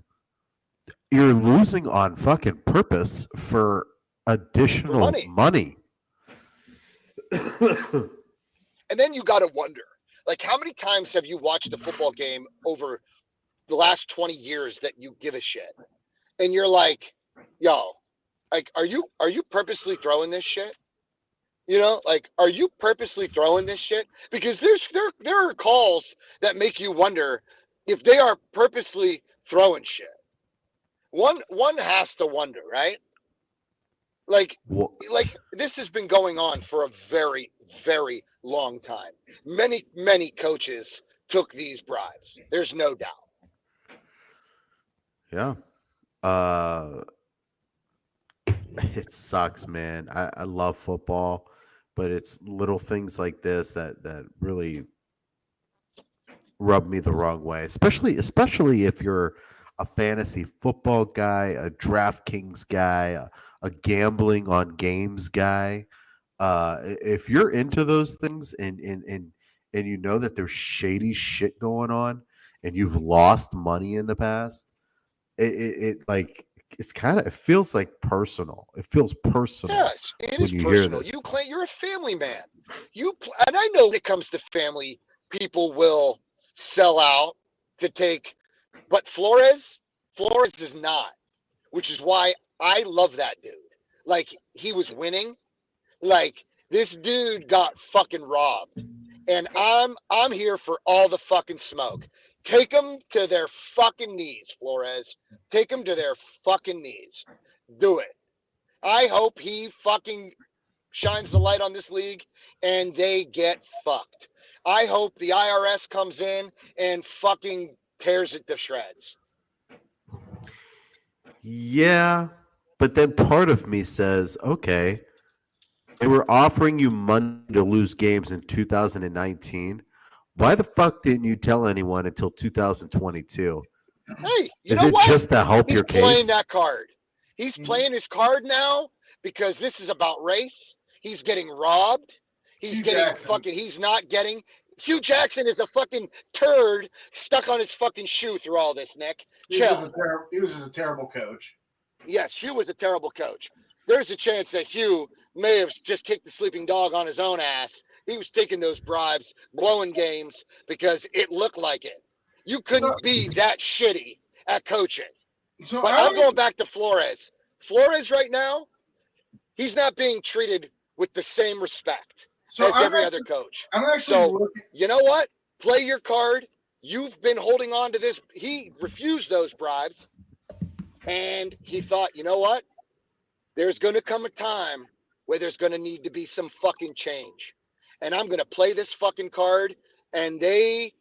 you're losing on fucking purpose for additional money. And then you got to wonder, like, how many times have you watched a football game over the last 20 years that you give a shit? And you're like, yo, like, are you purposely throwing this shit? You know, like, are you purposely throwing this shit? Because there are calls that make you wonder if they are purposely throwing shit. One has to wonder, right? Like this has been going on for a very, very long time. Many coaches took these bribes. There's no doubt. Yeah. It sucks, man. I love football, but it's little things like this that really rub me the wrong way, especially if you're a fantasy football guy, a DraftKings guy, a gambling on games guy. If you're into those things and you know that there's shady shit going on and you've lost money in the past, it like it feels like personal. It feels personal Yes, it when is you hear personal. this. You're a family man. And I know when it comes to family, people will sell out to take, but Flores is not, which is why I love that dude. Like he was winning. Like this dude got fucking robbed, and I'm here for all the fucking smoke. Take them to their fucking knees, Flores. Take them to their fucking knees. Do it. I hope he fucking shines the light on this league and they get fucked. I hope the IRS comes in and fucking tears it to shreds. Yeah, but then part of me says, okay, they were offering you money to lose games in 2019. Why the fuck didn't you tell anyone until 2022? Hey, you Is know it what? just to help He's your playing case? that card. He's playing his card now because this is about race. He's getting robbed. Hugh Jackson. He's not getting. Hugh Jackson is a fucking turd stuck on his fucking shoe through all this, Nick. Chill. He was just a terrible coach. Yes, Hugh was a terrible coach. There's a chance that Hugh may have just kicked the sleeping dog on his own ass. He was taking those bribes, blowing games because it looked like it. You So, couldn't be that shitty at coaching. so But I'm I'm going back to Flores. Flores right now, he's not being treated with the same respect so as I'm every actually, other coach. I'm actually So, looking. you know what? Play your card. You've been holding on to this. He refused those bribes. And he thought, you know what? There's going to come a time where there's going to need to be some fucking change. And I'm going to play this fucking card. And they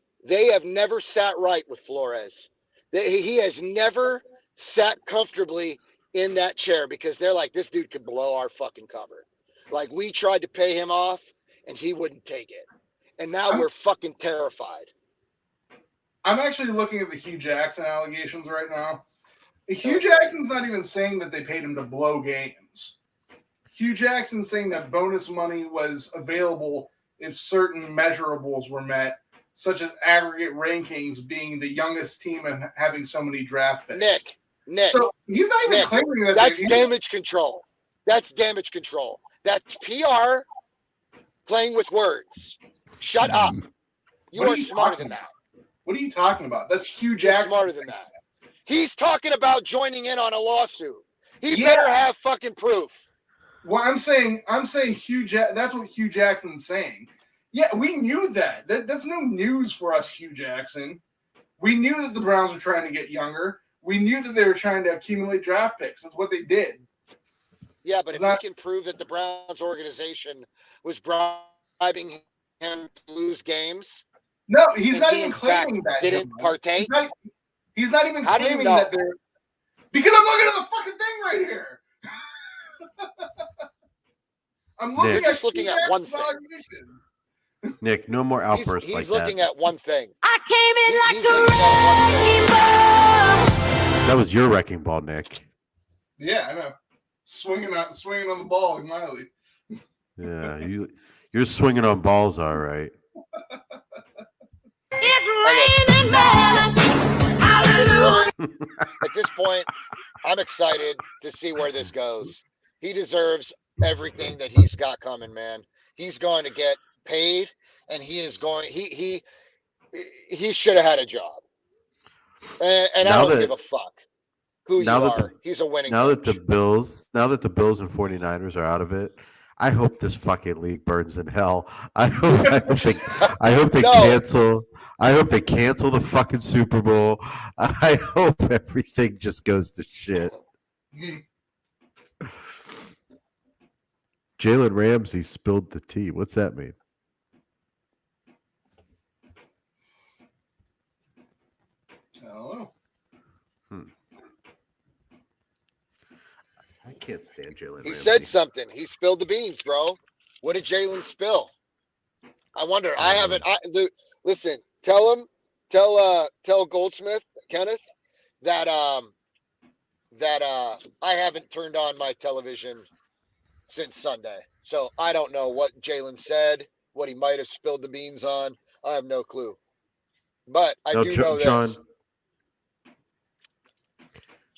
have never sat right with Flores. He has never sat comfortably in that chair because they're like, this dude could blow our fucking cover. Like we tried to pay him off and he wouldn't take it. And now I'm, we're fucking terrified. I'm actually looking at the Hugh Jackson allegations right now. Hugh Jackson's not even saying that they paid him to blow games. Hugh Jackson's saying that bonus money was available if certain measurables were met, such as aggregate rankings being the youngest team and having so many draft picks. Nick. So he's not even Nick, claiming that that's damage control. That's damage control. That's PR playing with words. Shut up. You are smarter than that. What are you talking about? That's Hugh You're Jackson. smarter than that. He's talking about joining in on a lawsuit. He better have fucking proof. Well, I'm saying that's what Hugh Jackson's saying. Yeah, we knew that. That's no news for us, Hugh Jackson. We knew that the Browns were trying to get younger. We knew that they were trying to accumulate draft picks. That's what they did. Yeah, but if we can prove that the Browns organization was bribing him to lose games. No, he's not even claiming that. Didn't partake. He's not even claiming that they're. Because I'm looking at the fucking thing right here. I'm looking at one thing. Nick, no more outbursts like that. He's looking at one thing. I came in like a wrecking ball. That was your wrecking ball, Nick. Yeah, I know. Swinging on the ball with Miley. Yeah, you're swinging on balls, all right. It's raining men. Hallelujah. At this point, I'm excited to see where this goes. He deserves everything that he's got coming, man. He's going to get paid, and he is going. He should have had a job. And I don't give a fuck who you are. He's a winning. Now coach. that the Bills and 49ers are out of it, I hope this fucking league burns in hell. I hope they cancel. I hope they cancel the fucking Super Bowl. I hope everything just goes to shit. Jalen Ramsey spilled the tea. What's that mean? I don't know. I can't stand Jalen Ramsey. He said something. He spilled the beans, bro. What did Jalen spill? I wonder. I haven't. Listen. Tell Goldsmith, Kenneth, that I haven't turned on my television since Sunday, so I don't know what Jalen said, what he might have spilled the beans on. I have no clue. But I No, do know John, this.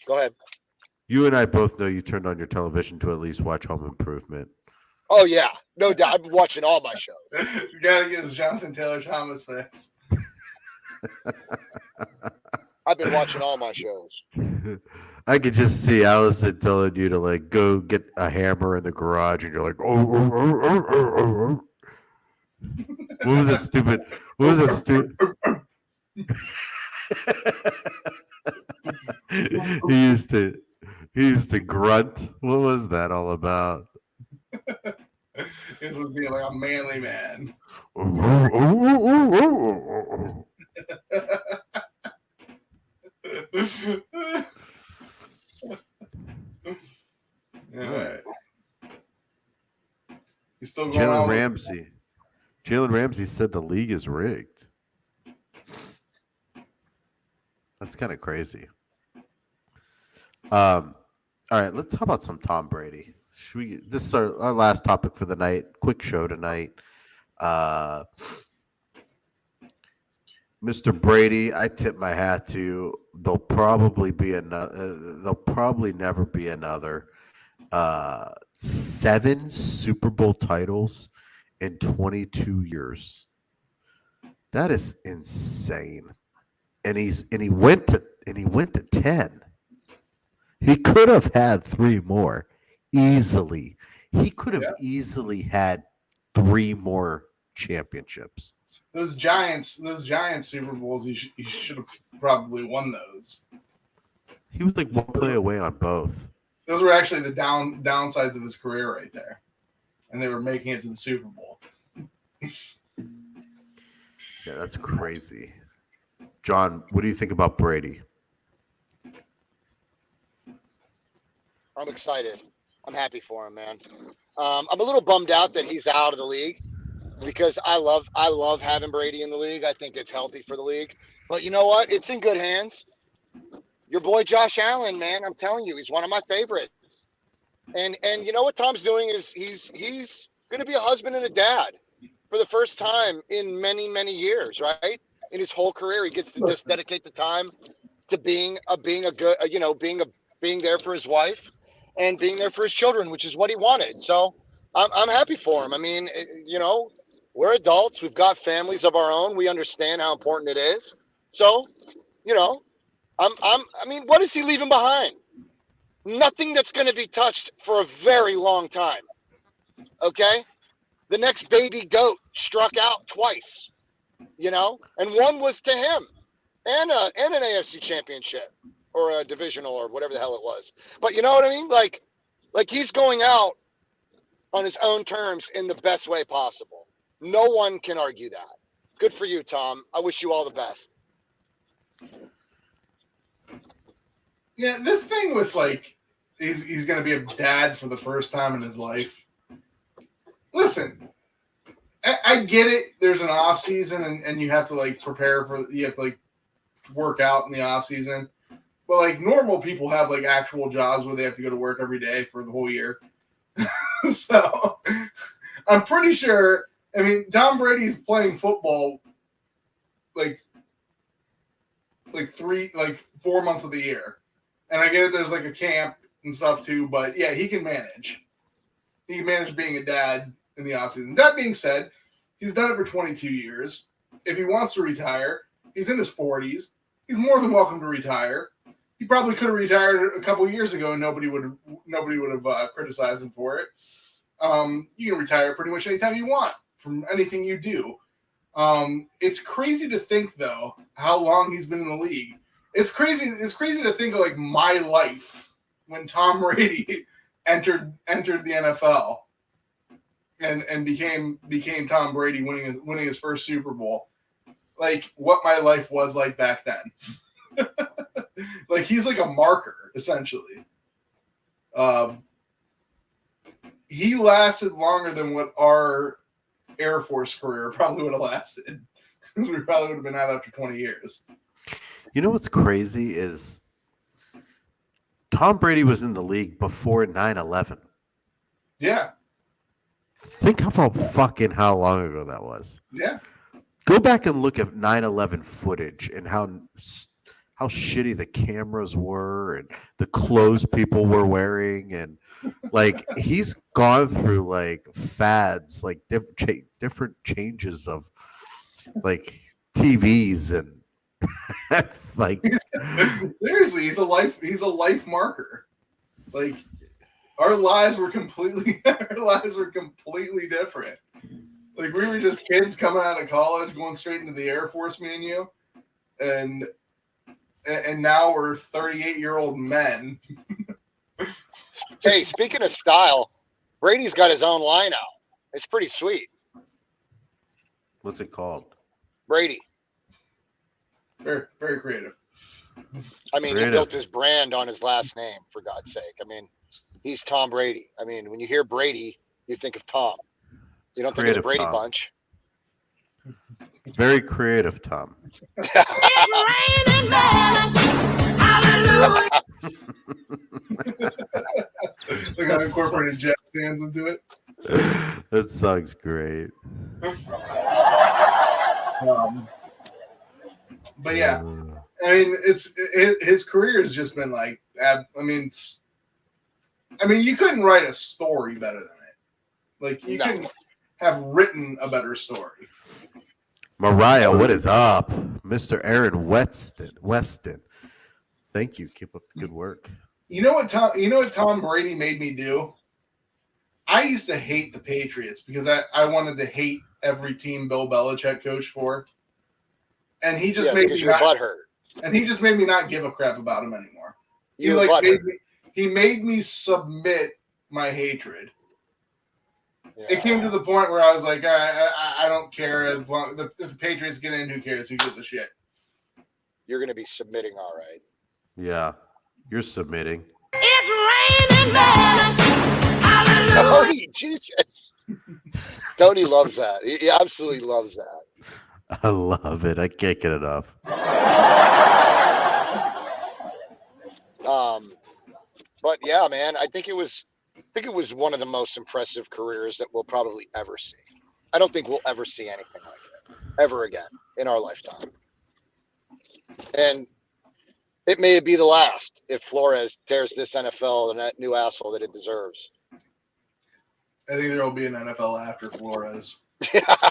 Go ahead. you and I both know you turned on your television to at least watch Home Improvement. Oh yeah, no doubt. I've been watching all my shows. You gotta get his Jonathan Taylor Thomas fix. I've been watching all my shows. I could just see Allison telling you to like go get a hammer in the garage, and you're like, oh. What was that stupid? What was that stupid? he used to grunt. What was that all about? This was being like a manly man. All right. He's still going on. Jalen Ramsey said the league is rigged. That's kind of crazy. All right, let's talk about some Tom Brady. This is our last topic for the night. Quick show tonight. Mr. Brady, I tip my hat to. There'll probably never be another 7 Super Bowl titles in 22 years. That is insane. And he went to 10. He could have had 3 more easily. He could have easily had 3 more championships. Those Giants Super Bowls, he should have probably won those. He was like 1 play away on both. Those were actually the downsides of his career right there. And they were making it to the Super Bowl. Yeah, that's crazy. John, what do you think about Brady? I'm excited. I'm happy for him, man. I'm a little bummed out that he's out of the league because I love having Brady in the league. I think it's healthy for the league. But you know what? It's in good hands. Your boy Josh Allen, man, I'm telling you, he's one of my favorites. And you know what Tom's doing is he's going to be a husband and a dad for the first time in many, many years, right? In his whole career, he gets to just dedicate the time to being there for his wife and being there for his children, which is what he wanted. So I'm happy for him. I mean, we're adults. We've got families of our own. We understand how important it is. So, what is he leaving behind? Nothing that's going to be touched for a very long time. Okay? The next baby goat struck out twice, and one was to him and an AFC championship or a divisional or whatever the hell it was. But you know what I mean? Like he's going out on his own terms in the best way possible. No one can argue that. Good for you, Tom. I wish you all the best. Yeah, this thing with he's going to be a dad for the first time in his life. Listen, I get it. There's an off season and you have to prepare you have to work out in the off season. But normal people have actual jobs where they have to go to work every day for the whole year. So I'm pretty sure. I mean, Tom Brady's playing football 4 months of the year, and I get it. There's a camp and stuff too, but yeah, he can manage. He can manage being a dad in the offseason. That being said, he's done it for 22 years. If he wants to retire, he's in his 40s. He's more than welcome to retire. He probably could have retired a couple of years ago, and nobody would have criticized him for it. You can retire pretty much anytime you want from anything you do. It's crazy to think, though, how long he's been in the league. It's crazy to think of my life when Tom Brady entered the NFL and became Tom Brady, winning his first Super Bowl. What my life was like back then. He's a marker, essentially. he lasted longer than what our Air Force career probably would have lasted. Because we probably would have been out after 20 years. You know what's crazy is Tom Brady was in the league before 9/11. Yeah. Think about fucking how long ago that was. Yeah. Go back and look at 9/11 footage and how shitty the cameras were and the clothes people were wearing, and like he's gone through like fads, like different changes of like TVs and like Seriously, he's a life marker. Like our lives were completely different. Like we were just kids coming out of college, going straight into the Air Force, me and you, and now we're 38-year-old men. Hey, speaking of style, Brady's got his own line out. It's pretty sweet. what's it called? Brady. Very, very creative. I mean, Creative. he built his brand on his last name, for God's sake. I mean, he's Tom Brady. I mean, when you hear Brady, you think of Tom. You don't think of the Creative Brady Tom. Bunch. Very creative, Tom. It's raining men. Hallelujah. Like I incorporated jazz hands into it. That song's great. But yeah, I mean, his career has just been like, I mean, you couldn't write a story better than it. Like you couldn't have written a better story. Mariah, what is up? Mr. Aaron Weston. Thank you. Keep up the good work. You know what Tom Brady made me do? I used to hate the Patriots because I wanted to hate every team Bill Belichick coached for. And he just made me not give a crap about him anymore. He made me submit my hatred. Yeah. It came to the point where I was like, I don't care as long if the Patriots get in, who cares? Who gives a shit? You're going to be submitting, all right. Yeah, you're submitting. It's raining men. Hallelujah. Tony, Jesus. Tony loves that. He absolutely loves that. I love it. I can't get enough. But yeah, man, I think it was one of the most impressive careers that we'll probably ever see. I don't think we'll ever see anything like it ever again in our lifetime. And it may be the last if Flores tears this NFL that new asshole that it deserves. I think there will be an NFL after Flores. Yeah. I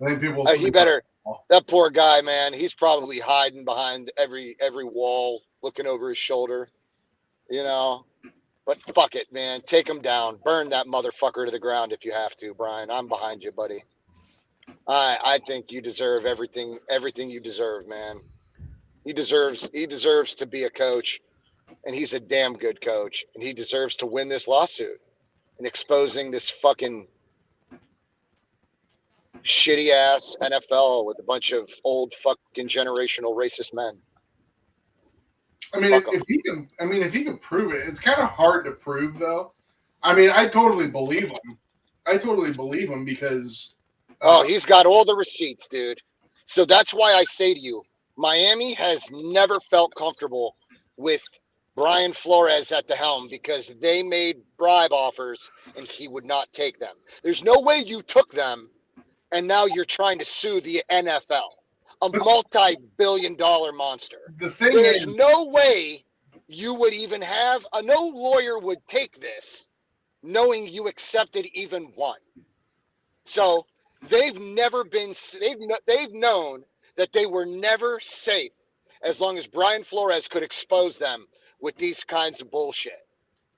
think people. He better. That poor guy, man. He's probably hiding behind every wall, looking over his shoulder. You know. But fuck it, man. Take him down. Burn that motherfucker to the ground if you have to, Brian. I'm behind you, buddy. I think you deserve everything you deserve, man. He deserves to be a coach, and he's a damn good coach, and he deserves to win this lawsuit and exposing this fucking shitty ass NFL with a bunch of old fucking generational racist men. I mean, if he can prove it, it's kind of hard to prove, though. I mean, I totally believe him. Because he's got all the receipts, dude. So that's why I say to you, Miami has never felt comfortable with Brian Flores at the helm because they made bribe offers and he would not take them. There's no way you took them and now you're trying to sue the NFL. A multi-billion-dollar monster. The thing There's is, no way you would even have no lawyer would take this, knowing you accepted even one. So they've never been. They've known that they were never safe as long as Brian Flores could expose them with these kinds of bullshit.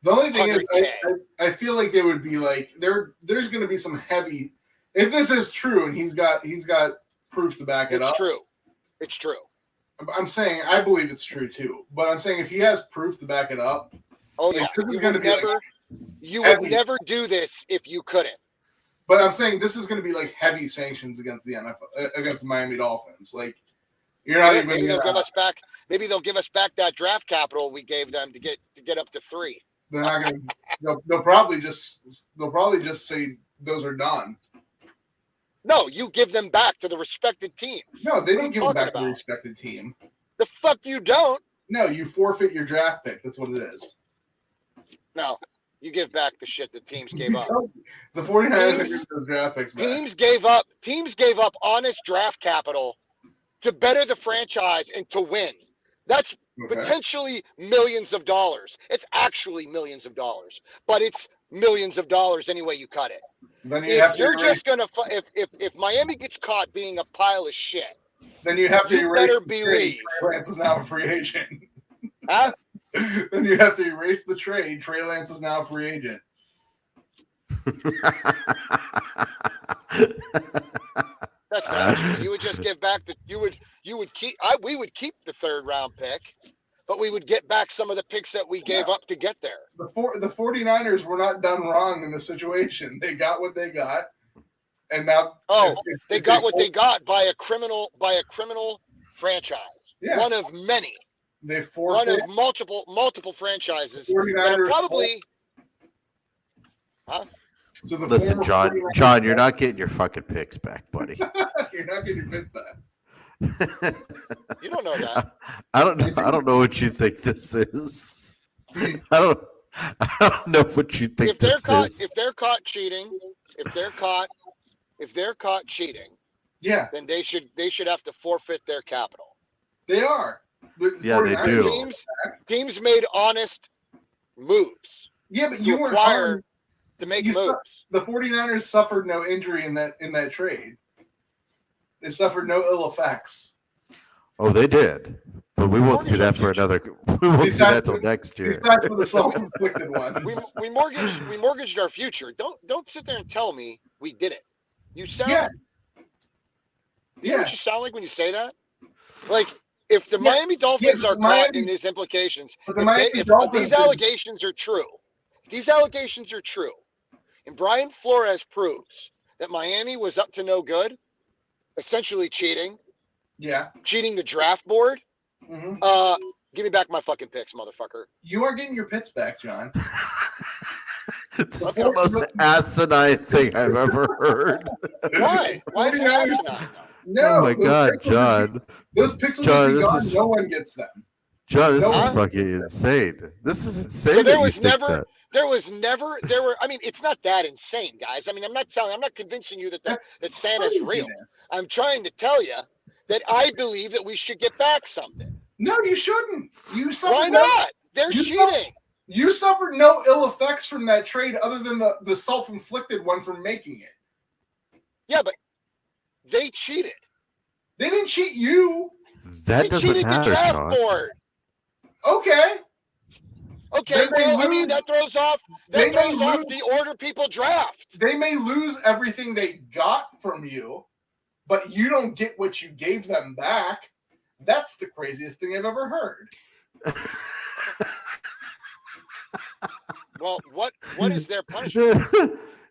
the only thing is, 100K. I feel like they would be like there's going to be some heavy. If this is true and he's got proof to back it up. It's true. I'm saying I believe it's true too, but I'm saying if he has proof to back it up, Oh like, yeah, this is going to be you heavy. would never do this if you couldn't. But I'm saying this is going to be like heavy sanctions against the NFL, against the Miami Dolphins. Like you're not even. Maybe they'll give us back. Maybe they'll give us back that draft capital we gave them to get up to 3. They're not going to. They'll probably just they'll probably just say those are done. No, you give them back to the respected teams. No, they What don't are give you them back talking to the about? respected team. The fuck you don't. No, you forfeit your draft pick. That's what it is. No, you give back the shit that teams gave up. The 49ers are Teams- giving those draft picks back. Teams gave up honest draft capital to better the franchise and to win. That's Okay. potentially millions of dollars. It's actually millions of dollars, but it's millions of dollars any way you cut it. Then you have If to you're erase, just gonna, if Miami gets caught being a pile of shit, then you have to you erase better the trade. believe. Trey Lance is now a free agent. huh? Then you have to erase the trade. Trey Lance is now a free agent. That's not true. You would just give back the we would keep the 3rd round pick, but we would get back some of the picks that we gave up to get there. The 49ers were not done wrong in this situation. They got what they got, and now they got what they got by a criminal franchise. Yeah. One of many. They One forfeit. of multiple franchises. 49ers Probably. So the Listen, former John. 49ers John, you're not getting your fucking picks back, buddy. You're not getting your picks back. You don't know that. I don't know what you think this is. I don't know what you think this is. If they're caught cheating, if they're caught cheating, Yeah, then they should have to forfeit their capital. they are. But Yeah, they 49ers do. Teams made honest moves Yeah, but to you weren't acquire harmed. to make You moves. The 49ers suffered no injury in that trade. They suffered no ill effects. Oh, they did, but we won't see that for another. We won't see that till next year. Besides for the self-inflicted ones. We mortgaged our future. Don't sit there and tell me we did it. You sound Yeah. You know Yeah. what you sound like when you say that? Like if the Yeah. Miami Dolphins but are Miami- caught in these implications, but the if Miami if Dolphins these did- allegations are true, and Brian Flores proves that Miami was up to no good, essentially cheating the draft board, hmm give me back my fucking picks, motherfucker. You are getting your pits back, John. This is the most asinine thing I've ever heard. Why? Why is it 49ers asinine? No, Oh my those God, picks will John! those pixels John, will be this gone. is- No one gets them. John, this No is one- fucking insane. This is insane. So there that you was think never- that. I mean, it's not that insane, guys. I mean, I'm not convincing you that Santa's real. craziness. I'm trying to tell you that I believe that we should get back something. No, you shouldn't. You suffered Why no- not? They're You cheating. You suffered no ill effects from that trade other than the self-inflicted one from making it. Yeah, but they cheated. They didn't cheat you. That They doesn't cheated the matter, draft John. board. Okay. Okay, Then they well, I mean, lose- that throws off they may lose- the order people draft. They may lose everything they got from you, but you don't get what you gave them back. That's the craziest thing I've ever heard. Well, what is their punishment?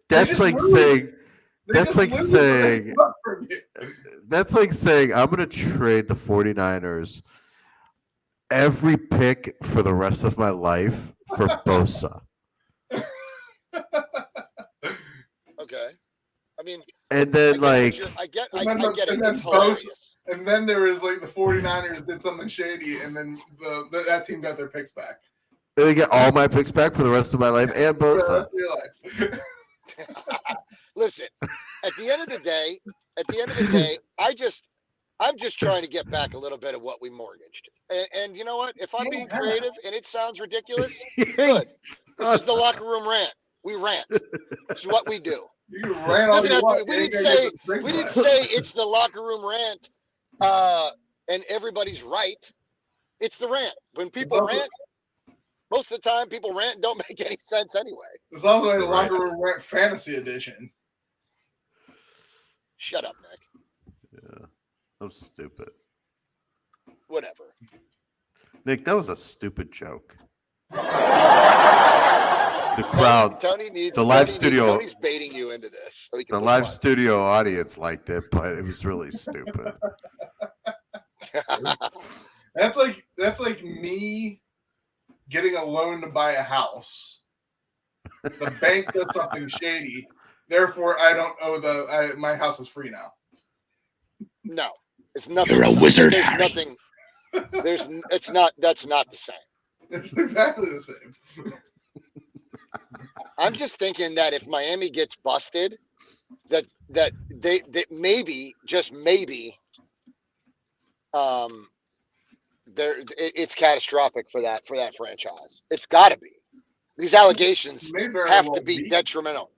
That's just like lose. saying They That's just like lose what they saying- got from you. that's like saying I'm going to trade the 49ers every pick for the rest of my life for Bosa. Okay. I mean, And then I like get And then it. and then It's hilarious. And then there was like the 49ers did something shady, and then that team got their picks back. they get all my picks back for the rest of my life and For the Bosa. rest of your life. Listen, at the end of the day, I'm just trying to get back a little bit of what we mortgaged. And you know what? If I'm being Yeah. creative and it sounds ridiculous, good. This is the Locker Room Rant. We rant. This is what we do. You can rant all Doesn't you have to- want. we you ain't didn't gonna say- get the picks We didn't back. say it's the Locker Room Rant and everybody's right. It's the rant. When people also- rant, most of the time people rant don't make any sense anyway. It's also a Right. Locker Room Rant Fantasy Edition. Shut up, Nick. Yeah. I'm stupid. Whatever. Nick, that was a stupid joke. The crowd, Tony needs the live Tony studio- Tony's baiting you into this. So he can the put live fun. studio audience liked it, but it was really stupid. That's like me getting a loan to buy a house. The bank does something shady. Therefore, I don't owe my house is free now. No, it's nothing. You're a wizard, There's Harry. nothing. It's not. That's not the same. It's exactly the same. I'm just thinking that if Miami gets busted, that they maybe, just maybe, it's catastrophic for that franchise. It's got to be. These allegations May very have well to be detrimental.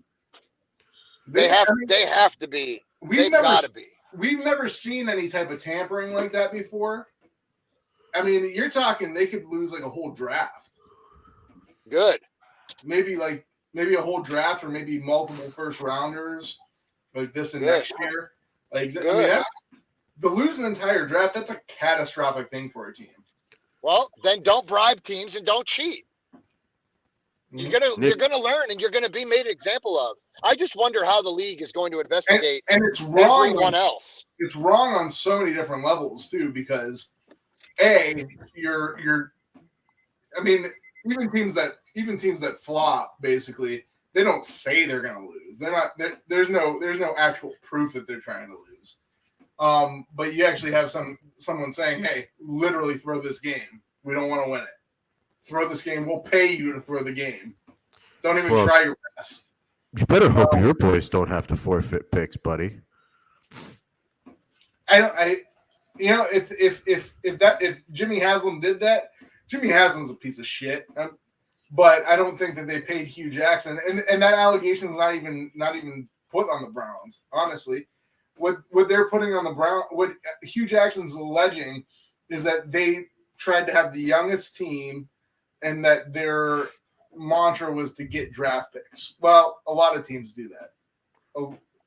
They They have to be. They've got to be. We've never seen any type of tampering like that before. I mean, you're talking they could lose like a whole draft. Good. Maybe a whole draft, or maybe multiple first rounders like this and next year. Like, I mean, to lose an entire draft, that's a catastrophic thing for a team. Well, then don't bribe teams and don't cheat. You're gonna learn, and you're gonna be made an example of. I just wonder how the league is going to investigate and it's wrong everyone else. It's wrong on so many different levels too, because you're I mean, even teams that flop, basically, they don't say they're going to lose. They're not. There's no actual proof that they're trying to lose. But you actually have someone saying, "Hey, literally throw this game. We don't want to win it. Throw this game. We'll pay you to throw the game. Don't even try your best." You better hope your boys don't have to forfeit picks, buddy. If Jimmy Haslam did that, Jimmy Haslam's a piece of shit. But I don't think that they paid Hue Jackson, and that allegation is not even put on the Browns. Honestly, what they're putting on the Browns, what Hue Jackson's alleging, is that they tried to have the youngest team, and that their mantra was to get draft picks. Well, a lot of teams do that.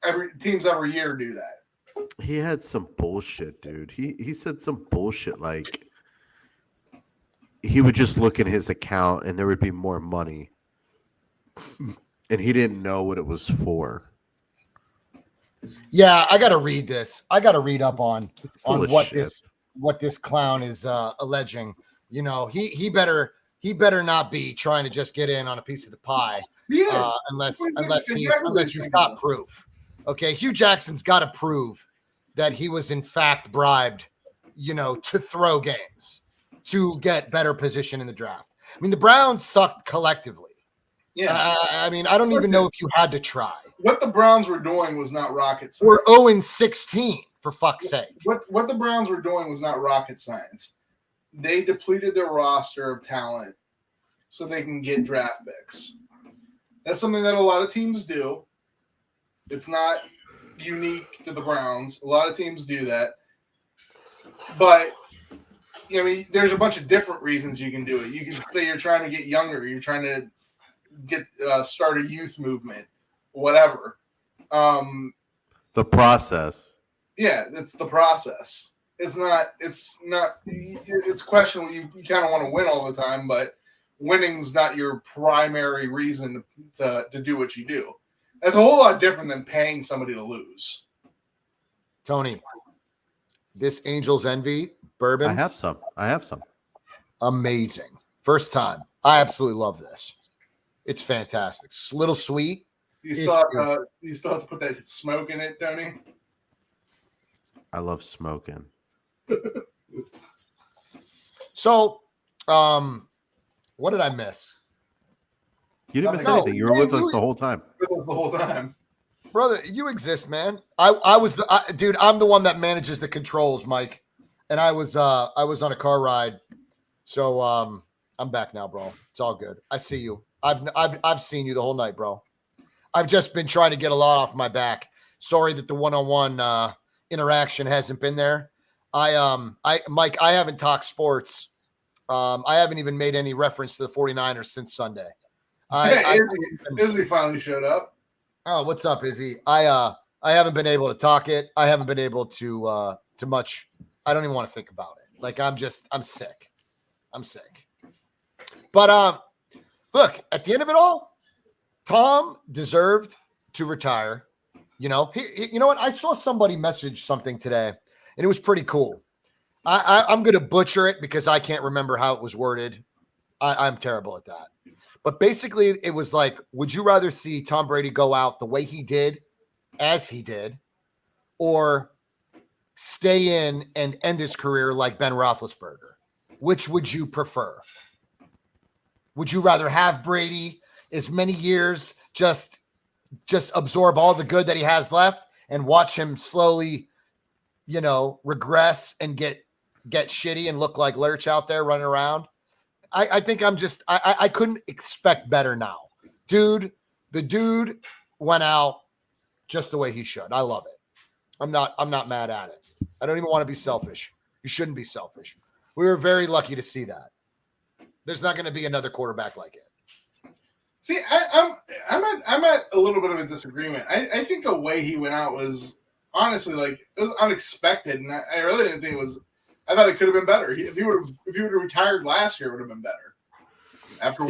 Every year do that. He had some bullshit, dude. He said some bullshit like he would just look at his account and there would be more money. And he didn't know what it was for. Yeah, I got to read this. I got to read up on what shit. this clown is alleging. You know, he better not be trying to just get in on a piece of the pie. Unless he's got proof. Okay, Hue Jackson's got to prove that he was in fact bribed, to throw games to get better position in the draft. I mean, the Browns sucked collectively. Yeah. I mean, I don't even know if you had to try. What the Browns were doing was not rocket science. We're 0-16, for fuck's sake. What the Browns were doing was not rocket science. They depleted their roster of talent so they can get draft picks. That's something that a lot of teams do. It's not unique to the Browns. A lot of teams do that. But, I mean, there's a bunch of different reasons you can do it. You can say you're trying to get younger. You're trying to start a youth movement, whatever. The process. Yeah, it's the process. It's questionable. You kind of want to win all the time, but winning's not your primary reason to do what you do. That's a whole lot different than paying somebody to lose. Tony, this Angels Envy bourbon. I have some. Amazing. First time. I absolutely love this. It's fantastic. It's a little sweet. You still have to put that smoke in it, Tony? I love smoking. So, what did I miss? You didn't miss No. anything. You were with us the whole time. The whole time. Brother, you exist, man. Dude, I'm the one that manages the controls, Mike. And I was on a car ride. So I'm back now, bro. It's all good. I see you. I've seen you the whole night, bro. I've just been trying to get a lot off my back. Sorry that the one-on-one interaction hasn't been there. Mike, I haven't talked sports. I haven't even made any reference to the 49ers since Sunday. Izzy finally showed up. Oh, what's up, Izzy? I haven't been able to talk it. I haven't been able to much. I don't even want to think about it. Like I'm sick. I'm sick. But look, at the end of it all, Tom deserved to retire. You know what? I saw somebody message something today, and it was pretty cool. I'm going to butcher it because I can't remember how it was worded. I'm terrible at that. But basically, it was like, would you rather see Tom Brady go out the way he did, as he did, or stay in and end his career like Ben Roethlisberger? Which would you prefer? Would you rather have Brady as many years, just absorb all the good that he has left and watch him slowly, regress and get shitty and look like Lurch out there running around? I think I couldn't expect better now. The dude went out just the way he should. I love it. I'm not mad at it. I don't even want to be selfish. You shouldn't be selfish. We were very lucky to see that. There's not going to be another quarterback like it. See, I'm at a little bit of a disagreement. I think the way he went out was honestly it was unexpected, and I really didn't think it was. I thought it could have been better. If he would have retired last year, it would have been better. After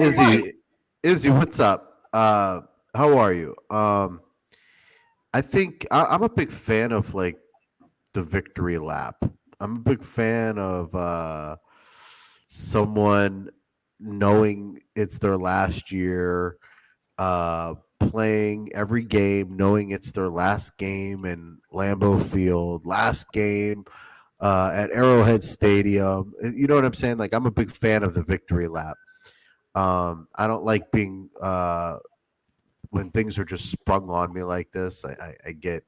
Izzy, what's up? How are you? I think I'm a big fan of the victory lap. I'm a big fan of someone knowing it's their last year, playing every game, knowing it's their last game in Lambeau Field, last game at Arrowhead Stadium. You know what I'm saying? I'm a big fan of the victory lap. I don't like being when things are just sprung on me like this. I get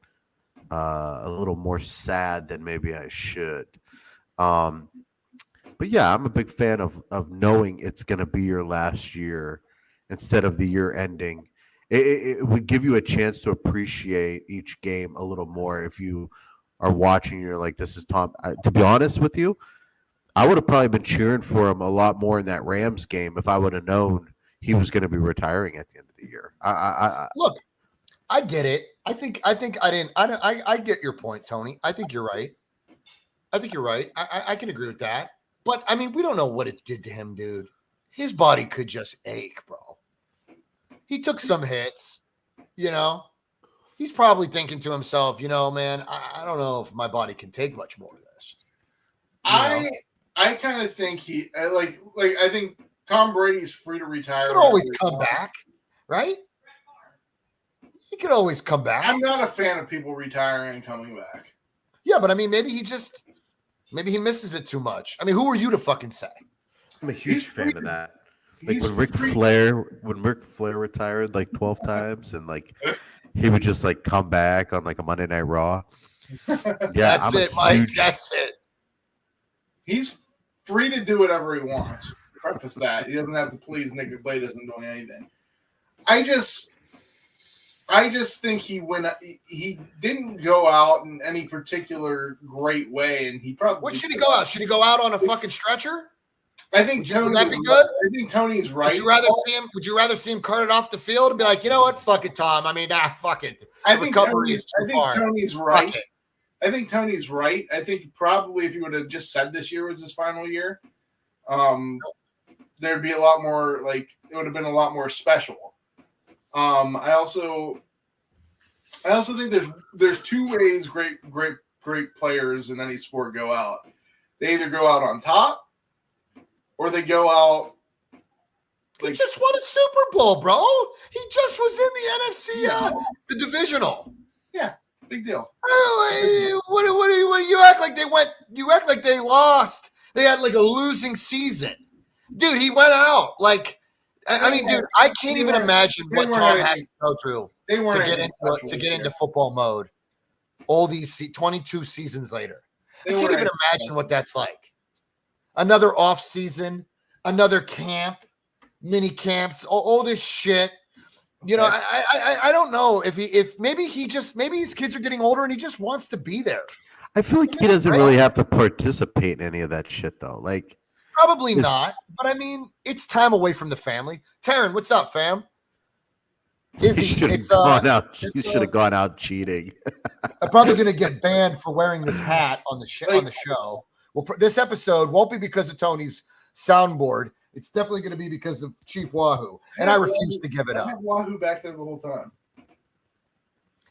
a little more sad than maybe I should. But yeah, I'm a big fan of knowing it's going to be your last year instead of the year ending. It would give you a chance to appreciate each game a little more if you are watching. You're like, this is Tom. To be honest with you, I would have probably been cheering for him a lot more in that Rams game if I would have known he was going to be retiring at the end of the year. Look, I get it. I get your point, Tony. I think you're right. I can agree with that. But I mean, we don't know what it did to him, dude. His body could just ache, bro. He took some hits, He's probably thinking to himself, man, I don't know if my body can take much more of this. I kind of think I think Tom Brady's free to retire. He could always come back, right? He could always come back. I'm not a fan of people retiring and coming back. Yeah, but I mean, maybe he misses it too much. I mean, who are you to fucking say? I'm a huge fan of that. When Ric Flair retired 12 times and he would just come back on a Monday Night Raw. Yeah, that's it, Mike. That's it. He's free to do whatever he wants. Preface that. He doesn't have to please Nick McBlatus in doing anything. I just think he didn't go out in any particular great way, and he probably. What should he go out? Should he go out on a fucking stretcher? I think would that be good? I think Tony's right. Would you rather see him carted off the field and be like, you know what, fuck it, Tom. I mean, fuck it. I think Tony's right. I think Tony's right. I think probably if he would have just said this year was his final year, there'd be a lot more it would have been a lot more special. I also think there's two ways great players in any sport go out. They either go out on top or they go out. He just won a Super Bowl, bro. He just was in the NFC, the divisional. Yeah, big deal. What you act like they went? You act like they lost. They had a losing season, dude. He went out I mean, dude, I can't even imagine what Tom has to go through to get into football mode. All these 22 seasons later, I can't even imagine what that's like. Another off season, another camp, mini camps, all this shit. I don't know if maybe his kids are getting older and he just wants to be there. I feel like he doesn't really have to participate in any of that shit though. Probably not, but I mean, it's time away from the family. Taryn, what's up, fam? He should have gone out. He should have gone out cheating. I'm probably going to get banned for wearing this hat on the show. Well, this episode won't be because of Tony's soundboard. It's definitely going to be because of Chief Wahoo, and I refuse to give it up. I had Wahoo back there the whole time.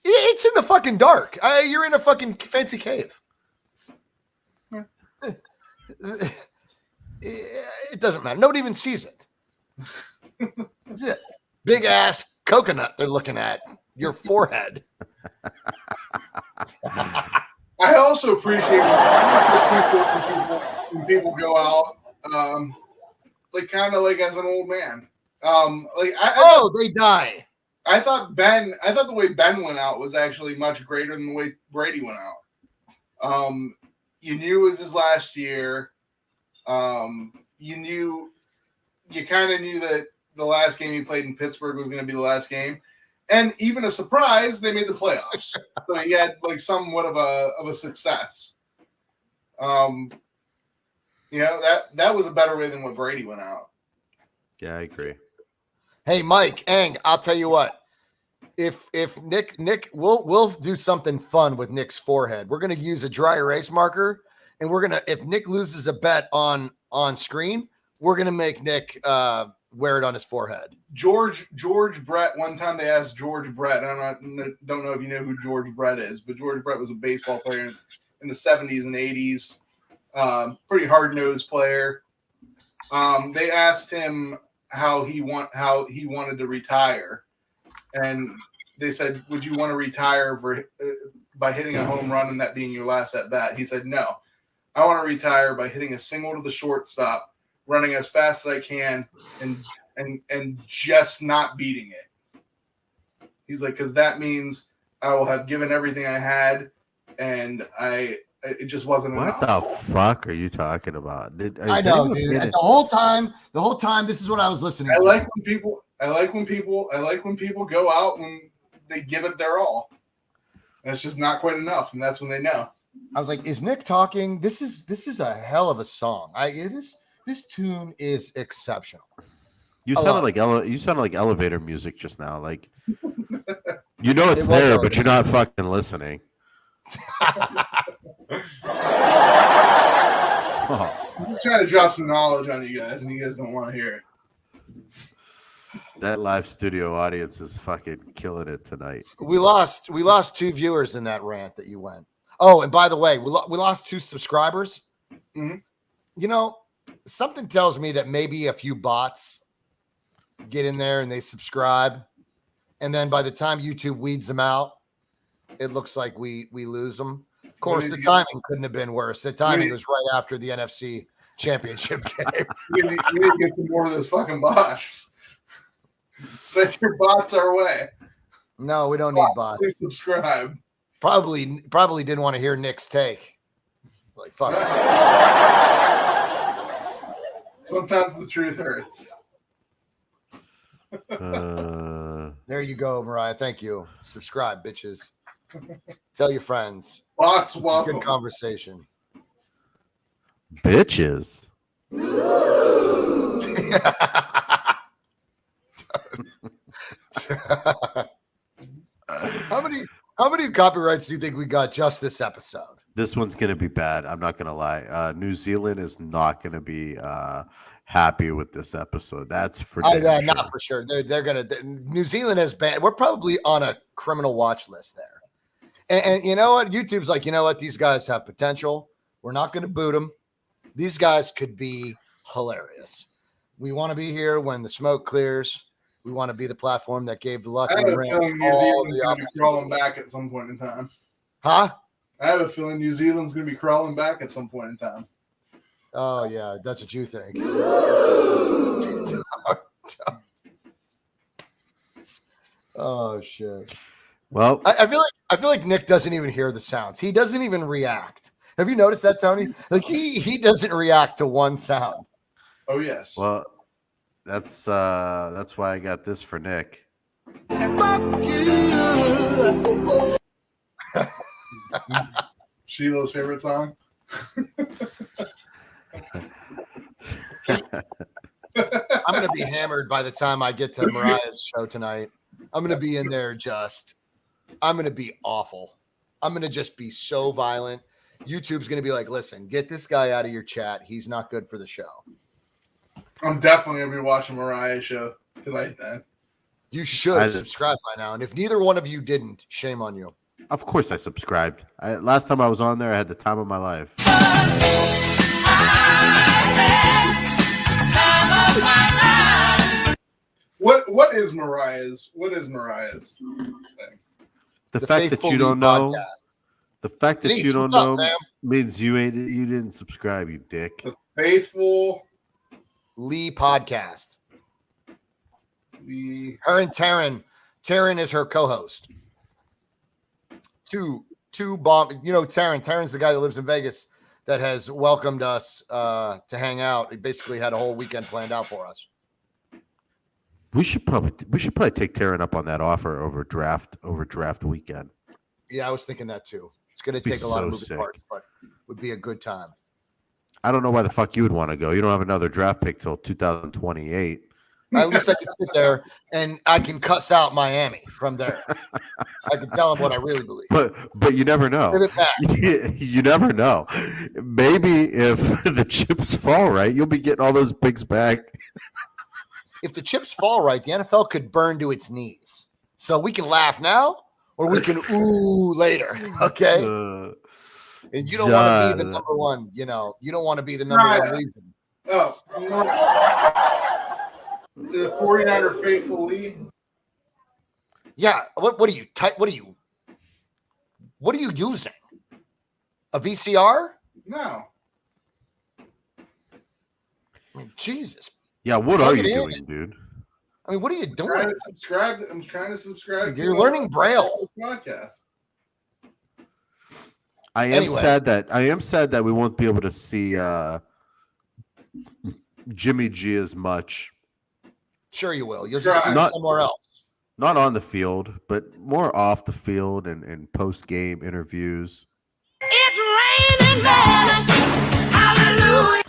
It's in the fucking dark. You're in a fucking fancy cave. It doesn't matter. Nobody even sees it. What's it? Big ass coconut they're looking at. Your forehead. I also appreciate when people go out, like kind of like as an old man. They die. I thought the way Ben went out was actually much greater than the way Brady went out. You knew it was his last year. You kind of knew that the last game he played in Pittsburgh was going to be the last game. And even a surprise, they made the playoffs. So he had like somewhat of a success. That was a better way than what Brady went out. Yeah, I agree. Hey, Mike, Ang, I'll tell you what. If Nick, we'll do something fun with Nick's forehead. We're gonna use a dry erase marker, and if Nick loses a bet on screen, we're gonna make Nick wear it on his forehead. George Brett. One time they asked George Brett. I don't know if you know who George Brett is, but George Brett was a baseball player in the 70s and 80s. Pretty hard-nosed player. They asked him how he wanted to retire, and they said, "Would you want to retire by hitting a home run and that being your last at bat?" He said, "No, I want to retire by hitting a single to the shortstop, running as fast as I can, and just not beating it." He's like, "Because that means I will have given everything I had, and it just wasn't enough." What the fuck are you talking about? I know, dude. And the whole time, this is what I was listening to. I like when people go out when they give it their all. And it's just not quite enough, and that's when they know. I was like, "Is Nick talking? This is a hell of a song. This tune is exceptional." You sounded like elevator music just now. Like, it's there, but you're not fucking listening. I'm just trying to drop some knowledge on you guys, and you guys don't want to hear it. That live studio audience is fucking killing it tonight. We lost 2 viewers in that rant that you went. Oh, and by the way, we lost 2 subscribers. Mm-hmm. Something tells me that maybe a few bots get in there and they subscribe, and then by the time YouTube weeds them out, it looks like we lose them. Of course, the timing couldn't have been worse. The timing was right after the NFC Championship game. We need to get some more of those fucking bots. Send your bots our way. No, we don't need bots. Please subscribe. Probably didn't want to hear Nick's take. Like, fuck. Sometimes the truth hurts. There you go, Mariah. Thank you. Subscribe, bitches. Tell your friends. Bots, this is a good conversation. Bitches. How many copyrights do you think we got just this episode? This one's gonna be bad. I'm not gonna lie. New Zealand is not gonna be happy with this episode. That's for sure. Not for sure. They're gonna. New Zealand has banned. We're probably on a criminal watch list there. And you know what? YouTube's like, you know what? These guys have potential. We're not going to boot them. These guys could be hilarious. We want to be here when the smoke clears. We want to be the platform that gave the Locker Room Rant all the going to be crawling back at some point in time. Huh? I have a feeling New Zealand's going to be crawling back at some point in time. Oh, yeah. That's what you think. Oh, shit. Well, I feel like Nick doesn't even hear the sounds. He doesn't even react. Have you noticed that, Tony? Like he doesn't react to one sound. Oh yes. Well, that's why I got this for Nick. Sheila's favorite song. I'm gonna be hammered by the time I get to Mariah's show tonight. I'm gonna be in there I'm going to be awful. I'm going to just be so violent. YouTube's going to be like, listen, get this guy out of your chat. He's not good for the show. I'm definitely going to be watching Mariah's show tonight then. You should subscribe by now. And if neither one of you didn't, shame on you. Of course I subscribed. Last time I was on there, I had the time of my life. What is Mariah's thing? The fact that Faithful you Lee don't know, podcast. the fact that Denise, you don't what's up, know fam? means you didn't subscribe, you dick. The Faithful Lee podcast. Lee. Her and Taryn. Taryn is her co-host. Two bomb. You know, Taryn's the guy that lives in Vegas that has welcomed us to hang out. He basically had a whole weekend planned out for us. We should probably take Taryn up on that offer over draft weekend. Yeah, I was thinking that too. It's going to Be take a lot of so moving sick. parts, but would be a good time. I don't know why the fuck you would want to go. You don't have another draft pick till 2028. At least I can sit there and I can cuss out Miami from there. I can tell them what I really believe. But you never know. Give it back. You never know. Maybe if the chips fall right, you'll be getting all those picks back. If the chips fall right, the NFL could burn to its knees. So we can laugh now or we can ooh later. Okay. And you don't want to be the number one, you know, you don't want to be the number one reason. Oh, the 49er Faithful Lee. Yeah. What are you using? A VCR? No. I mean, Jesus. Yeah, what are you doing, dude? I mean, what are you doing? I'm trying to subscribe. You're learning Braille. Podcast. I am sad that we won't be able to see Jimmy G as much. Sure you will. You'll just see him somewhere else. Not on the field, but more off the field and post-game interviews. It's raining men. Hallelujah.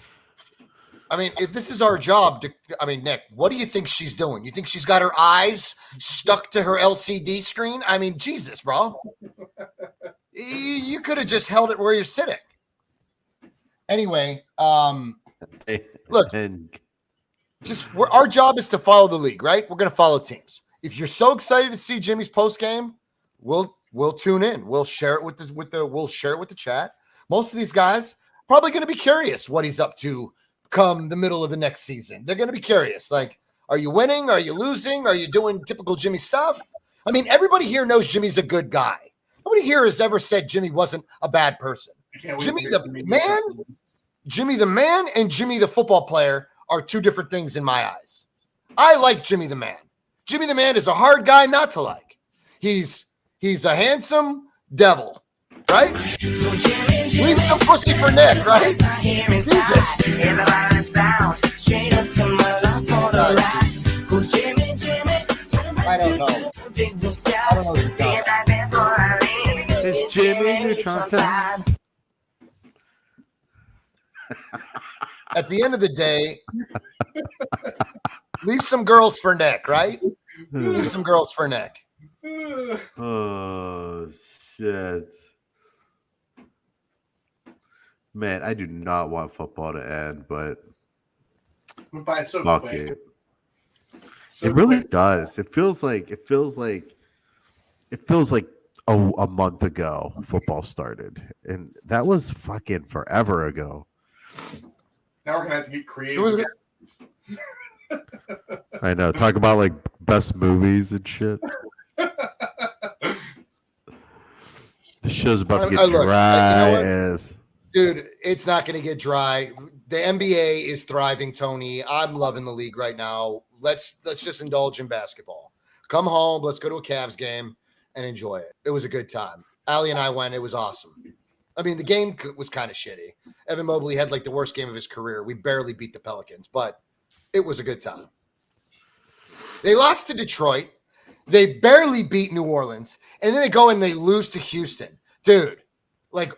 I mean, if this is our job, Nick, what do you think she's doing? You think she's got her eyes stuck to her LCD screen? I mean, Jesus, bro. You could have just held it where you're sitting. Anyway, look, our job is to follow the league, right? We're going to follow teams. If you're so excited to see Jimmy's post game, we'll tune in. We'll share it with the chat. Most of these guys probably going to be curious what he's up to come the middle of the next season. They're going to be curious. Like, are you winning? Are you losing? Are you doing typical Jimmy stuff? I mean, everybody here knows Jimmy's a good guy. Nobody here has ever said Jimmy wasn't a bad person. Jimmy the man and Jimmy the football player are two different things in my eyes. I like Jimmy the man. Jimmy the man is a hard guy not to like. He's a handsome devil, right? Leave some pussy for Nick, right? Jesus. I don't know. It's Jimmy Neutron. At the end of the day, leave some girls for Nick, right? Leave some girls for Nick. Oh, shit. Man, I do not want football to end, but fuck it. It really does. It feels like a month ago football started, and that was fucking forever ago. Now we're gonna have to get creative. I know. Talk about like best movies and shit. The show's about to get dry as. Dude, it's not going to get dry. The NBA is thriving, Tony. I'm loving the league right now. Let's just indulge in basketball. Come home. Let's go to a Cavs game and enjoy it. It was a good time. Allie and I went. It was awesome. I mean, the game was kind of shitty. Evan Mobley had like the worst game of his career. We barely beat the Pelicans, but it was a good time. They lost to Detroit. They barely beat New Orleans. And then they go and they lose to Houston. Dude, like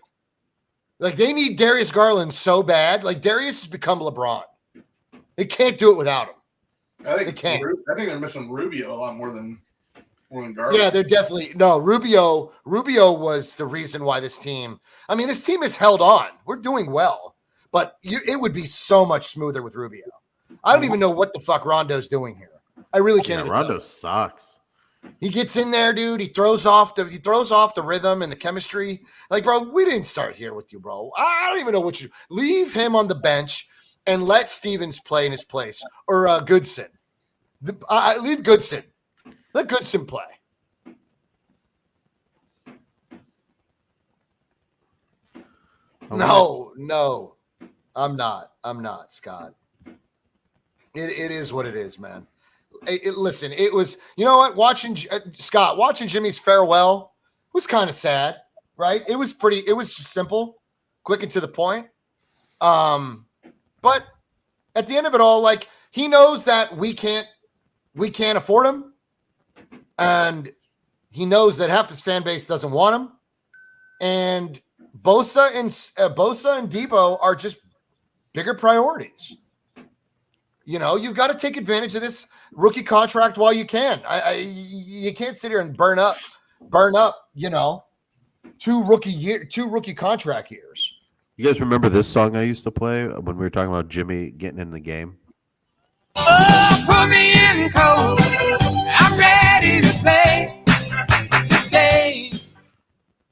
they need Darius Garland so bad. Like Darius has become LeBron. They can't do it without him. They can't. I think they're missing Rubio a lot more than Garland. Yeah, they're definitely Rubio was the reason why this team. I mean, this team is held on. We're doing well, but it would be so much smoother with Rubio. I don't even know what the fuck Rondo's doing here. I really can't. Yeah, Rondo sucks. He gets in there, dude. He throws off the rhythm and the chemistry. Like, bro, we didn't start here with you, bro. I don't even know what you leave him on the bench and let Stevens play in his place or Goodson. Leave Goodson. Let Goodson play. No, I'm not, Scott. It is what it is, man. Listen, it was, you know what? Watching Jimmy's farewell was kind of sad, right? It was just simple, quick and to the point. But at the end of it all, like, he knows that we can't afford him, and he knows that half his fan base doesn't want him, and Bosa and Debo are just bigger priorities. You know, you've got to take advantage of this rookie contract while you can. You can't sit here and burn up, you know, two rookie contract years. You guys remember this song I used to play when we were talking about Jimmy getting in the game? Oh, put me in cold. I'm ready to play today.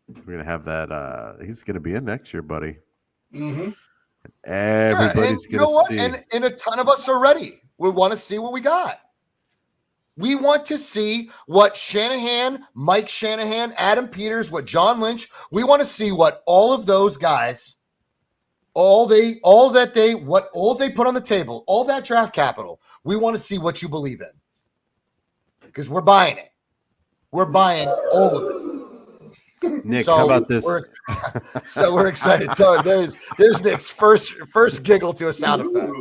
We're gonna have that. He's gonna be in next year, buddy. Mm-hmm. Everybody's you gonna know what? see. And a ton of us are ready. We want to see what we got. We want to see what Shanahan, Mike Shanahan, Adam Peters, what John Lynch. We want to see what all of those guys, all they put on the table, all that draft capital. We want to see what you believe in, because we're buying it. We're buying all of it. Nick, So how about this? We're excited. So there's Nick's first giggle to a sound effect.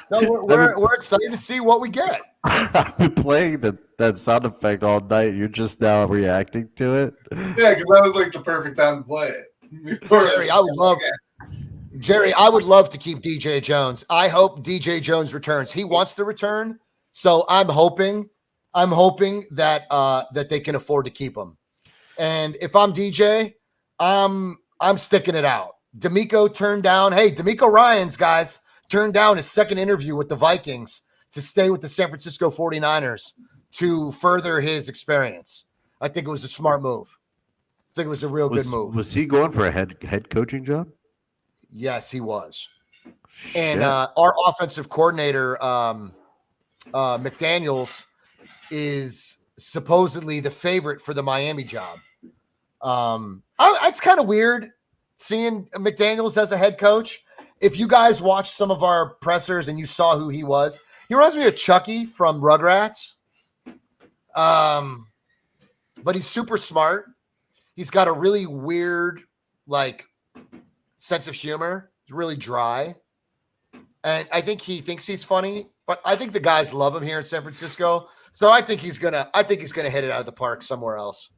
So we're excited to see what we get. I've been playing that sound effect all night. You're just now reacting to it. Yeah, because that was like the perfect time to play it. Jerry, I would love to keep DJ Jones. I hope DJ Jones returns. He wants to return, so I'm hoping that they can afford to keep him. And if I'm DJ, I'm sticking it out. D'Amico turned down. Hey, D'Amico Ryans, guys, turned down his second interview with the Vikings to stay with the San Francisco 49ers to further his experience. I think it was a smart move. I think it was a real good move. Was he going for a head coaching job? Yes, he was. Shit. And our offensive coordinator, McDaniels, is supposedly the favorite for the Miami job. It's kind of weird seeing McDaniels as a head coach. If you guys watched some of our pressers and you saw who he was, he reminds me of Chucky from Rugrats. But he's super smart. He's got a really weird, like, sense of humor. He's really dry. And I think he thinks he's funny, but I think the guys love him here in San Francisco. So I think he's gonna hit it out of the park somewhere else.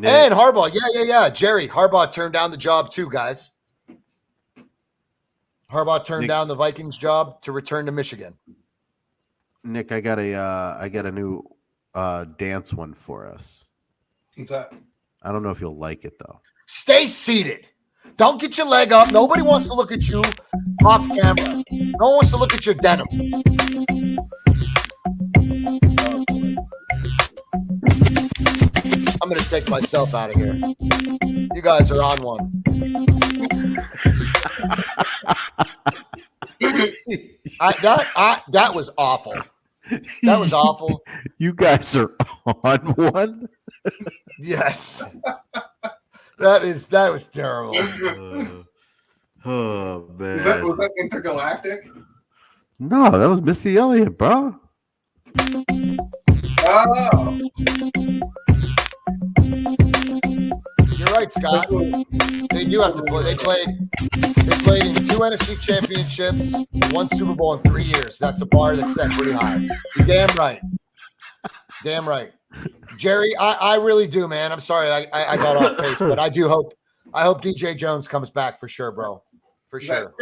Nick, And Harbaugh, yeah. Jerry, Harbaugh turned down the job too, guys. Harbaugh turned down the Vikings job to return to Michigan. Nick, I got a new dance one for us. What's that? I don't know if you'll like it though. Stay seated. Don't get your leg up. Nobody wants to look at you off camera. No one wants to look at your denim. I'm going to take myself out of here. You guys are on one. That was awful. That was awful. You guys are on one? Yes. That was terrible. Oh man. Was that intergalactic? No, that was Missy Elliott, bro. Oh. You're right, Scott. They do have to play. They played in 2 NFC championships, 1 Super Bowl in 3 years. That's a bar that's set pretty high. You're damn right. Damn right. Jerry, I really do, man. I'm sorry I got off pace, but I hope DJ Jones comes back for sure, bro. For sure.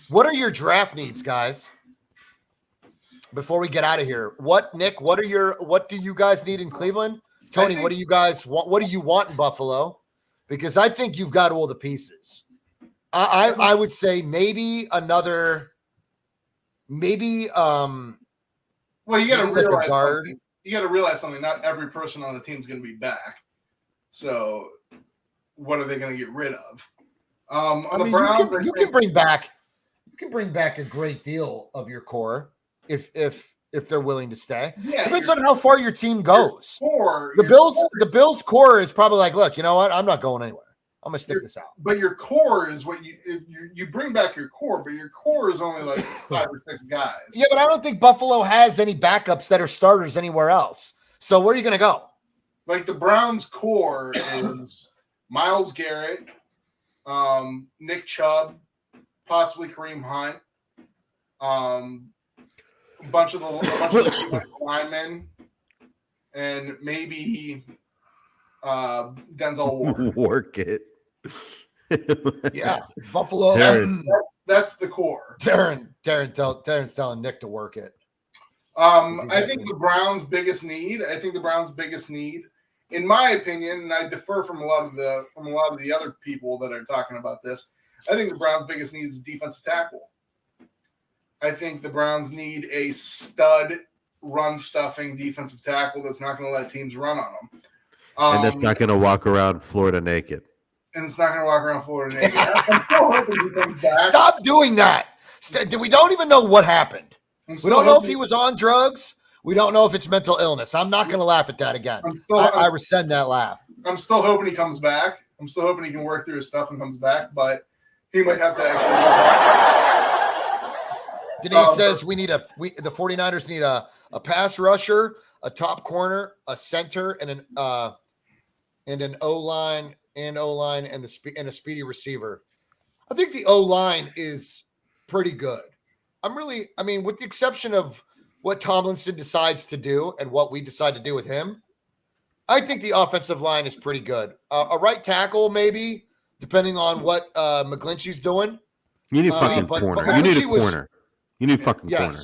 What are your draft needs, guys? Before we get out of here, Nick? What do you guys need in Cleveland? Tony, what do you guys want? What do you want in Buffalo? Because I think you've got all the pieces. I would say maybe another. Maybe well, you got to realize guard. something. You got to realize something. Not every person on the team is going to be back. So, what are they going to get rid of? On I the mean, Browns, you can bring back a great deal of your core if they're willing to stay. Yeah, Depends on how far your team goes. core, The Bills core is probably like, look, you know what? I'm not going anywhere. I'm gonna stick this out. But your core is what you bring back your core, but your core is only like 5 or 6 guys. Yeah, but I don't think Buffalo has any backups that are starters anywhere else. So where are you gonna go? Like the Browns core is Myles Garrett, Nick Chubb, possibly Kareem Hunt, a bunch of the linemen, and maybe Denzel Ward. Work it. Yeah, Buffalo. That's the core. Darren's telling Nick to work it. I think the Browns' biggest need. In my opinion, and I defer from a lot of the other people that are talking about this, I think the Browns' biggest need is defensive tackle. I think the Browns need a stud run stuffing defensive tackle that's not going to let teams run on them. And that's not going to walk around Florida naked. And it's not going to walk around Florida naked. I'm still hoping he comes back. Stop doing that. We don't even know what happened. We don't know if he was on drugs. We don't know if it's mental illness. I'm not going to laugh at that again. I rescind that laugh. I'm still hoping he comes back. I'm still hoping he can work through his stuff and comes back, but he might have to actually. Denise says the 49ers need a pass rusher, a top corner, a center, and an O-line and a speedy receiver. I think the O-line is pretty good. With the exception of what Tomlinson decides to do and what we decide to do with him, I think the offensive line is pretty good. A right tackle, maybe, depending on what McGlinchey's doing. You need fucking corner. You need a corner. You need fucking corner.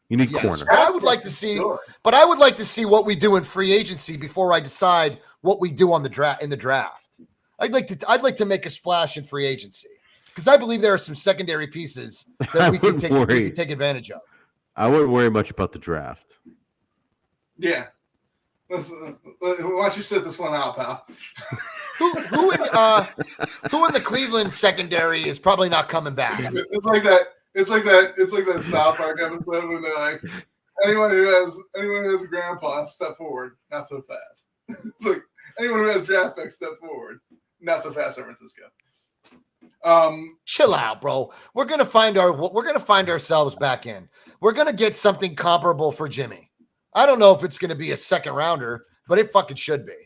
You need corner. But I would like to see what we do in free agency before I decide what we do on the draft. In the draft, I'd like to make a splash in free agency because I believe there are some secondary pieces that we can take advantage of. I wouldn't worry much about the draft. Yeah. Why don't you sit this one out, pal? Who in the Cleveland secondary is probably not coming back? It's like that South Park episode when they're like, anyone who has a grandpa, step forward, not so fast. It's like anyone who has draft picks, step forward, not so fast, San Francisco. Chill out, bro. We're gonna find ourselves back in. We're gonna get something comparable for Jimmy. I don't know if it's gonna be a second rounder, but it fucking should be.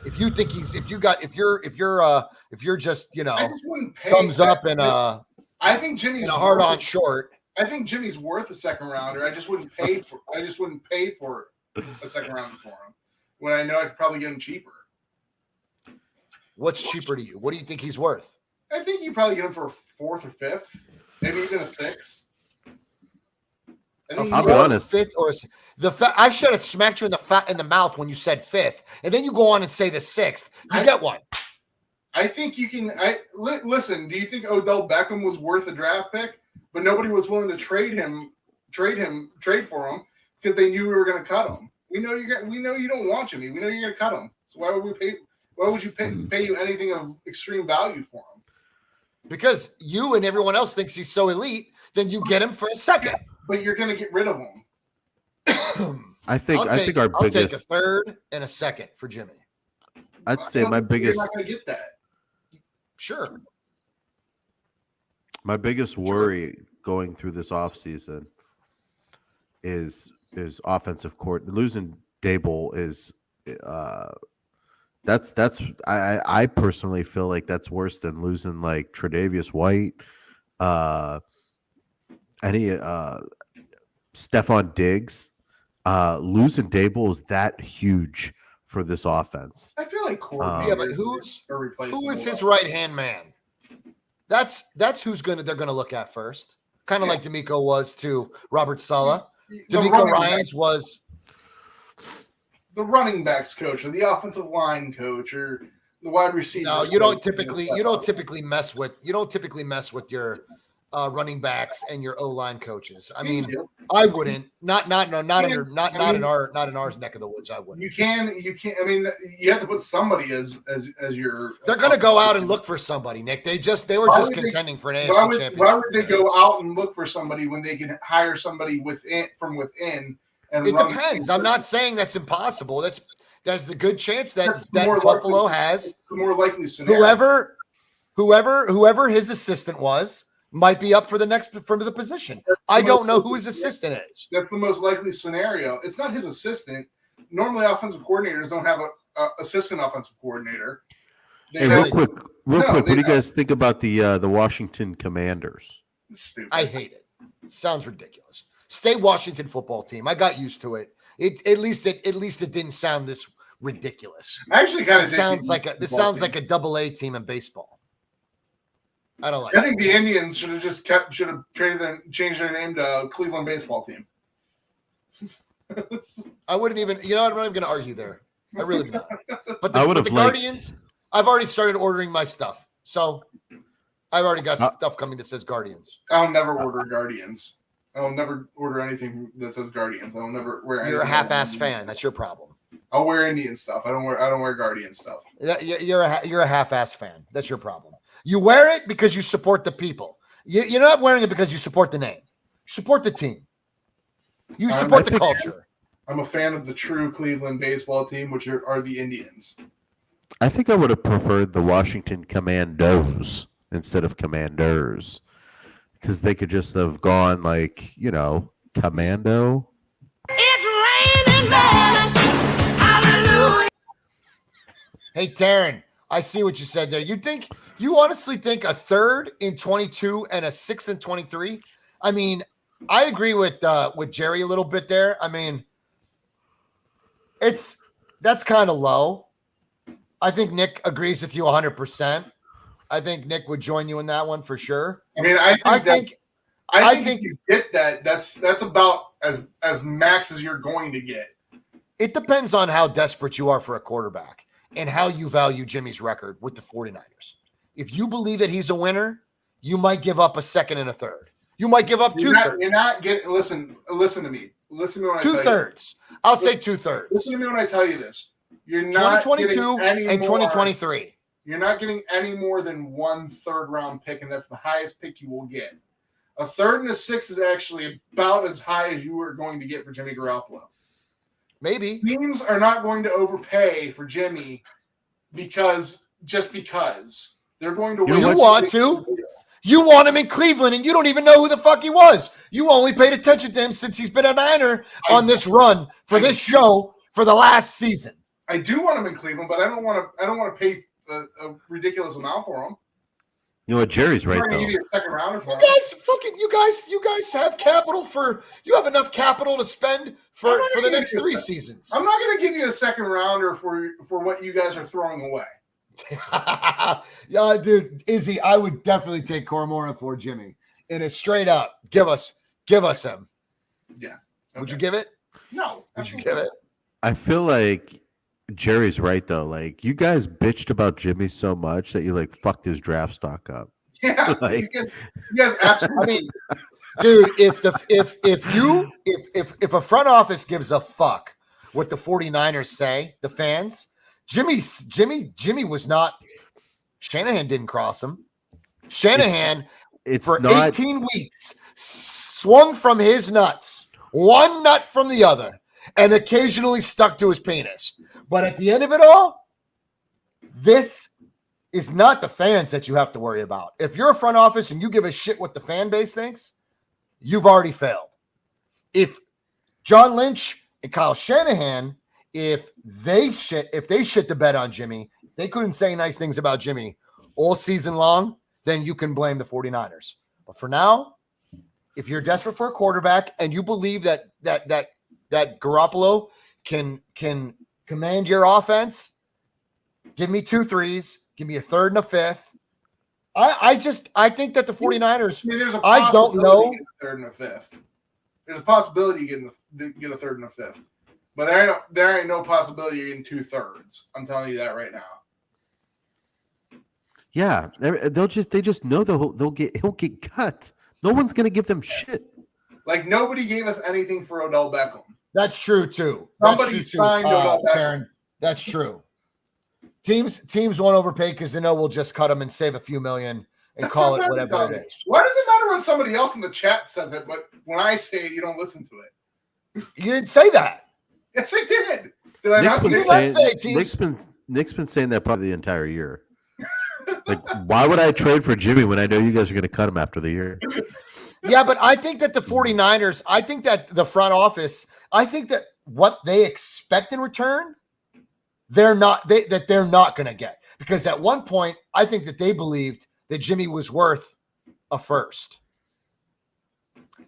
If you think if you're just thumbs up and I think Jimmy's a hard on short. I think Jimmy's worth a second rounder. I just wouldn't pay for a second rounder for him when I know I could probably get him cheaper. What's cheaper to you? What do you think he's worth? I think you probably get him for a 4th or 5th, maybe even a 6th. I'll be honest. 5th or I should have smacked you in the mouth when you said 5th, and then you go on and say the 6th. You get one. I think you can. Listen. Do you think Odell Beckham was worth a draft pick, but nobody was willing to trade for him because they knew we were going to cut him? We know you don't want Jimmy. We know you're going to cut him. So why would we pay? Why would you pay you anything of extreme value for him? Because you and everyone else thinks he's so elite, then you get him for a second. But you're going to get rid of him. I think our biggest. I'll take a 3rd and a 2nd for Jimmy. I'd say my biggest. You're not going to get that. Sure. My biggest worry going through this offseason is offensive court. Losing Dable is I personally feel like that's worse than losing like Tre'Davious White, Stephon Diggs. Losing Dable is that huge for this offense. I feel like Court. But who is his right hand man? That's who's they're gonna look at first. Kind of like D'Amico was to Robert Saleh. D'Amico Ryans was the running backs coach or the offensive line coach or the wide receiver. No, you don't typically mess with your running backs and your O-line coaches. I mean, I wouldn't. Not in our neck of the woods. I wouldn't. You can. I mean, you have to put somebody as your. They're going to go out and look for somebody, Nick. They were just contending for an AFC championship. Why would they go out and look for somebody when they can hire somebody from within? And it depends. I'm not saying that's impossible. There's the good chance that Buffalo has the more likely scenario. Whoever his assistant was might be up for the position. I don't know who his assistant is. That's the most likely scenario. It's not his assistant. Normally, offensive coordinators don't have a assistant offensive coordinator. Real quick, what do you guys think about the Washington Commanders? It's stupid. I hate it. Sounds ridiculous. Stay Washington football team. I got used to it. At least it didn't sound this ridiculous. I actually kind of sounds like a double-A team in baseball. I don't like. I think the Indians should have changed their name to Cleveland baseball team. I wouldn't even. You know, I'm not even going to argue there. I really would not. But the Guardians, I've already started ordering my stuff, so I've already got stuff coming that says Guardians. I'll never order Guardians. I'll never order anything that says Guardians. I'll never wear anything. You're a half-ass fan. That's your problem. I'll wear Indian stuff. I don't wear Guardian stuff. You're a half-ass fan. That's your problem. You wear it because you support the people. You're not wearing it because you support the name. You support the team. You support the culture. I'm a fan of the true Cleveland baseball team, which are the Indians. I think I would have preferred the Washington Commandos instead of Commanders, because they could just have gone like, Commando. It's raining men. Hallelujah. Hey, Taryn, I see what you said there. You honestly think a third in 22 and a sixth in 23? I mean, I agree with Jerry a little bit there. I mean, that's kind of low. I think Nick agrees with you 100%. I think Nick would join you in that one for sure. I mean, I think if you get that, that's about as max as you're going to get. It depends on how desperate you are for a quarterback and how you value Jimmy's record with the 49ers. If you believe that he's a winner, you might give up a second and a third. You might give up two-thirds. You're not getting. Listen to me. Listen to me when I tell you. Two-thirds. I'll say two-thirds. Listen to me when I tell you this. You're not 2022 and 2023. You're not getting any more than 1 third-round pick, and that's the highest pick you will get. A third and a sixth is actually about as high as you are going to get for Jimmy Garoppolo. Maybe. Teams are not going to overpay for Jimmy because they're going to. You want him in Cleveland, and you don't even know who the fuck he was. You only paid attention to him since he's been a Niner on this run for this show for the last season. I do want him in Cleveland, but I don't want to pay a ridiculous amount for him. You know what? Jerry's right though. Give you a second rounder for him. You guys have capital you have enough capital to spend for the next 3 seasons. I'm not going to give you a second rounder for what you guys are throwing away. Yeah, dude, Izzy, I would definitely take Cormora for Jimmy. And it's straight up. Give us him. Yeah. Okay. Would you give it? No. Would you give it? I feel like Jerry's right though. Like, you guys bitched about Jimmy so much that you fucked his draft stock up. Yeah, you guys absolutely. I mean, dude, if a front office gives a fuck what the 49ers say, the fans, Jimmy was not. Shanahan didn't cross him. Shanahan for 18 weeks swung from his nuts, one nut from the other, and occasionally stuck to his penis. But at the end of it all, this is not the fans that you have to worry about. If you're a front office and you give a shit what the fan base thinks, you've already failed. If John Lynch and Kyle Shanahan, if they shit the bed on Jimmy, they couldn't say nice things about Jimmy all season long, then you can blame the 49ers. But for now, if you're desperate for a quarterback and you believe that Garoppolo can command your offense, give me 2 threes, give me a third and a fifth. I think that the 49ers, I don't know. A third and a fifth. There's a possibility you get a third and a fifth. But there ain't no possibility you're getting 2/3. I'm telling you that right now. Yeah, they just know he'll get cut. No one's gonna give them shit. Like nobody gave us anything for Odell Beckham. That's true too. Somebody signed Odell Beckham. Karen. That's true. Teams won't overpay because they know we'll just cut them and save a few million and That's call it what whatever I'm it telling is. you. Why does it matter when somebody else in the chat says it, but when I say it, you don't listen to it? You didn't say that. Yes, I did. Did I Nick's not been say it? saying, Nick's been saying that probably the entire year. Like, why would I trade for Jimmy when I know you guys are going to cut him after the year? Yeah, but I think that the 49ers, I think that the front office, I think that what they expect in return, they're not going to get. Because at one point, I think that they believed that Jimmy was worth a first.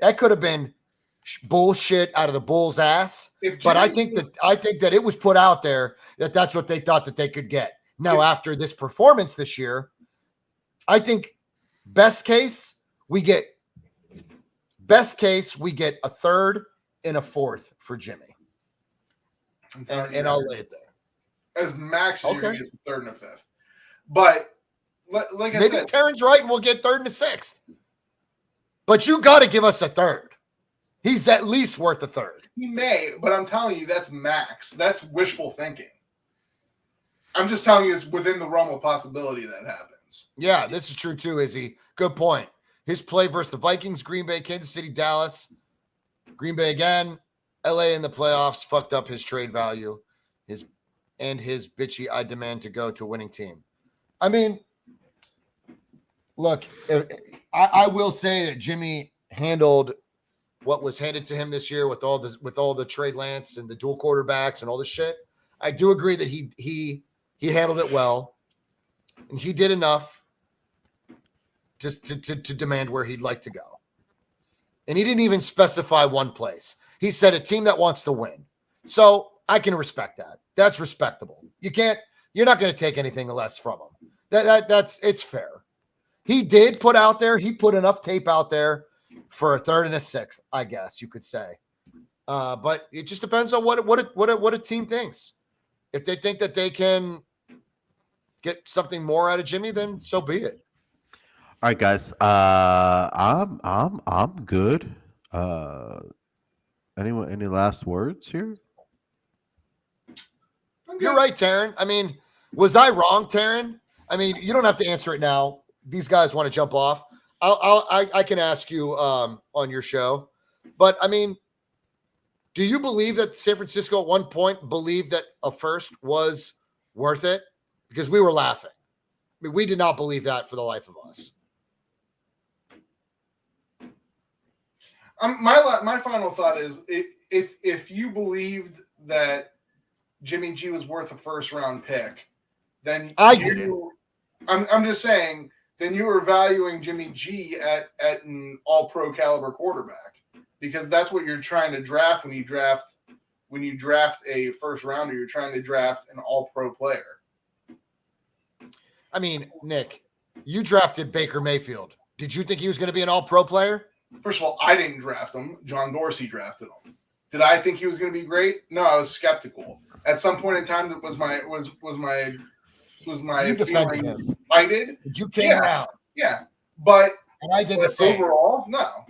That could have been bullshit out of the Bulls' ass, but I think that it was put out there that that's what they thought that they could get. Now, after this performance this year, I think best case we get a third and a fourth for Jimmy, and I'll lay it there. As max, you're going to Okay. get a third and a fifth. But like I Maybe said, Taryn's right, and we'll get third and a sixth. But you got to give us a third. He's at least worth a third. he may, but I'm telling you, that's max. That's wishful thinking. I'm just telling you it's within the realm of possibility that happens. Yeah, this is true too, Izzy. Good point. His play versus the Vikings, Green Bay, Kansas City, Dallas, Green Bay again, LA in the playoffs fucked up his trade value. His bitchy, I demand to go to a winning team. I mean, look, I will say that Jimmy handled what was handed to him this year with all the Trey Lance and the dual quarterbacks and all this shit. I do agree that he handled it well, and he did enough just to demand where he'd like to go. And he didn't even specify one place. He said a team that wants to win. So I can respect that. That's respectable. You're not going to take anything less from him. It's fair. He did put enough tape out there for a third and a sixth, I guess you could say. But it just depends on what a team thinks. If they think that they can get something more out of Jimmy, then so be it. All right, guys. I'm good. Any last words here? You're right, Taryn. I mean, was I wrong, Taryn? I mean, you don't have to answer it now. These guys want to jump off. I can ask you on your show, but I mean, do you believe that San Francisco at one point believed that a first was worth it? Because we were laughing. I mean, we did not believe that for the life of us. My final thought is if you believed that Jimmy G was worth a first round pick, then I'm just saying, then you were valuing Jimmy G at an all pro caliber quarterback, because that's what you're trying to draft when you draft a first rounder. You're trying to draft an all pro player. I mean, Nick, you drafted Baker Mayfield. Did you think he was going to be an all pro player? First of all, I didn't draft him. John Dorsey drafted him. Did I think he was going to be great? No, I was skeptical. At some point in time, that was my You defended him. I did. You came around. Yeah, but And I did the same. overall, no.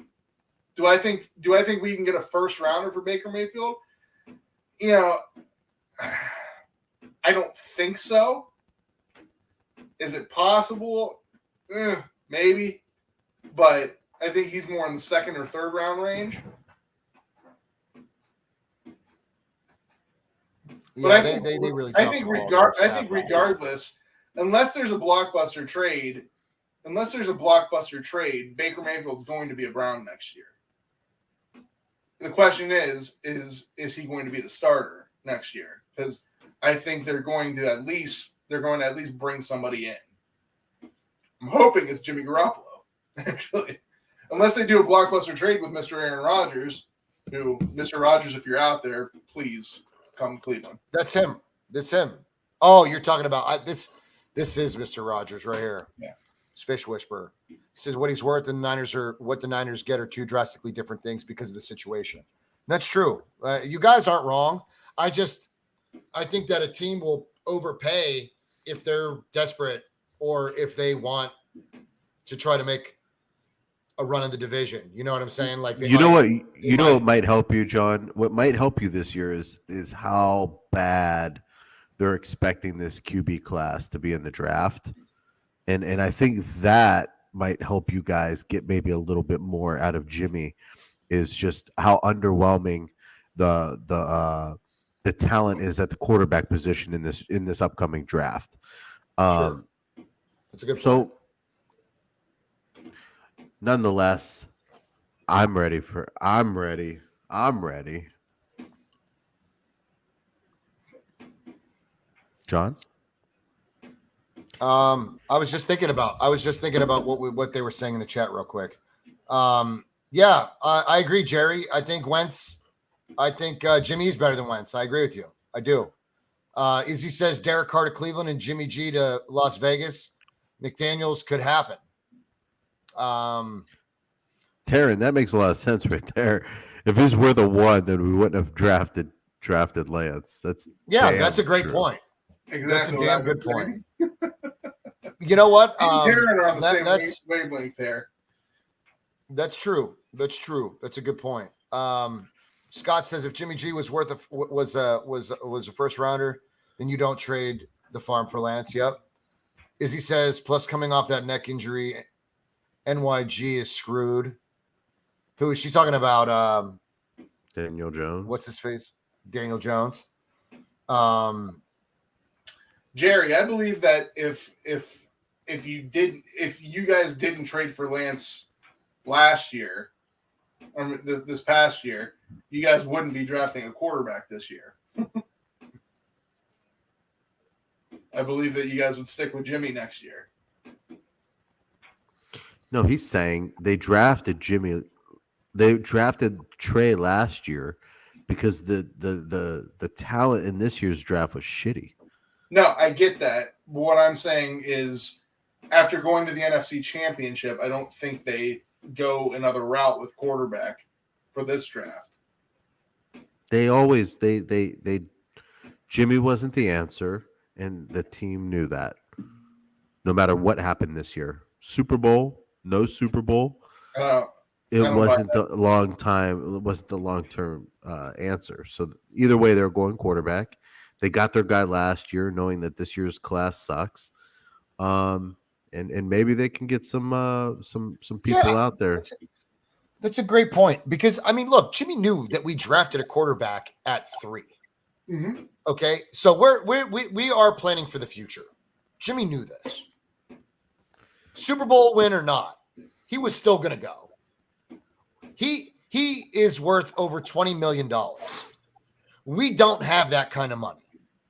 Do I think we can get a first rounder for Baker Mayfield? You know, I don't think so. Is it possible? Maybe, but I think he's more in the second or third round range. But Yeah, I think they really. I think regardless, unless there's a blockbuster trade, Baker Mayfield's going to be a Brown next year. The question is he going to be the starter next year? Because I think they're going to at least bring somebody in. I'm hoping it's Jimmy Garoppolo, actually. Unless they do a blockbuster trade with Mr. Aaron Rodgers, Mr. Rodgers, if you're out there, please come to Cleveland. That's him. This him. Oh, you're talking about this. This is Mr. Rodgers right here. Yeah. It's Fish Whisperer. He says what he's worth and what the Niners get are two drastically different things because of the situation. That's true. You guys aren't wrong. I think that a team will overpay if they're desperate or if they want to try to make a run in the division. You know what I'm saying? Like You know what? they You know what might. might help you, John. What might help you this year is how bad they're expecting this QB class to be in the draft, and I think that might help you guys get maybe a little bit more out of Jimmy. Is just how underwhelming the talent is at the quarterback position in this upcoming draft. Sure. That's a good point. So, nonetheless, I'm ready. I'm ready. John? I was just thinking about what they were saying in the chat real quick. Yeah, I agree, Jerry. I think Jimmy's better than Wentz. I agree with you. I do. Izzy says Derek Carr to Cleveland and Jimmy G to Las Vegas. McDaniels could happen. Taryn, that makes a lot of sense right there. If he's worth a one, then we wouldn't have drafted Lance. That's a great true. point. Exactly. That's a damn good point. You know what? Taryn are on the same wavelength there. That's true. That's a good point. Scott says if Jimmy G was worth was a first rounder, then you don't trade the farm for Lance. Yep. Izzy says plus coming off that neck injury, NYG is screwed. Who is she talking about? Daniel Jones. What's his face? Daniel Jones. Jerry, I believe that if you guys didn't trade for Lance last year or this past year, you guys wouldn't be drafting a quarterback this year. I believe that you guys would stick with Jimmy next year. No, he's saying they drafted Jimmy. They drafted Trey last year because the talent in this year's draft was shitty. No, I get that. What I'm saying is after going to the NFC Championship, I don't think they go another route with quarterback for this draft. They Jimmy wasn't the answer, and the team knew that. No matter what happened this year, Super Bowl, no Super Bowl, it wasn't the long time. It wasn't the long-term answer. So either way, they're going quarterback. They got their guy last year, knowing that this year's class sucks. And maybe they can get some people out there. That's a great point because I mean, look, Jimmy knew that we drafted a quarterback at 3. Mm-hmm. Okay, so we are planning for the future. Jimmy knew this. Super Bowl win or not, he was still going to go. He is worth over $20 million. We don't have that kind of money.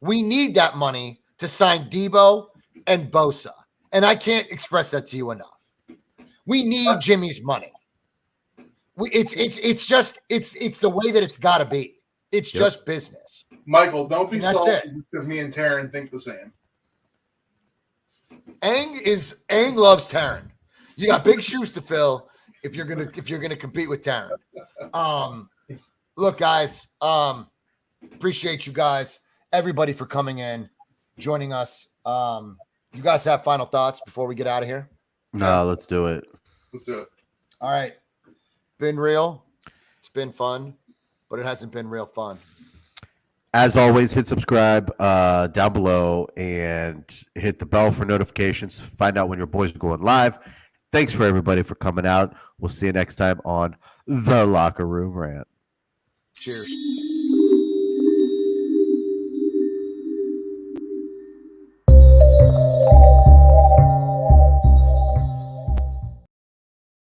We need that money to sign Debo and Bosa. And I can't express that to you enough. We need Jimmy's money. It's the way that it's got to be. It's just business. Michael, don't be salty because me and Taryn think the same. Ang loves Taryn. You got big shoes to fill if you're gonna compete with Taryn. Look, guys, appreciate you guys, everybody for coming in, joining us. You guys have final thoughts before we get out of here? No, let's do it. Let's do it. All right. Been real. It's been fun, but it hasn't been real fun. As always, hit subscribe down below and hit the bell for notifications. Find out when your boys are going live. Thanks for everybody for coming out. We'll see you next time on The Locker Room Rant. Cheers.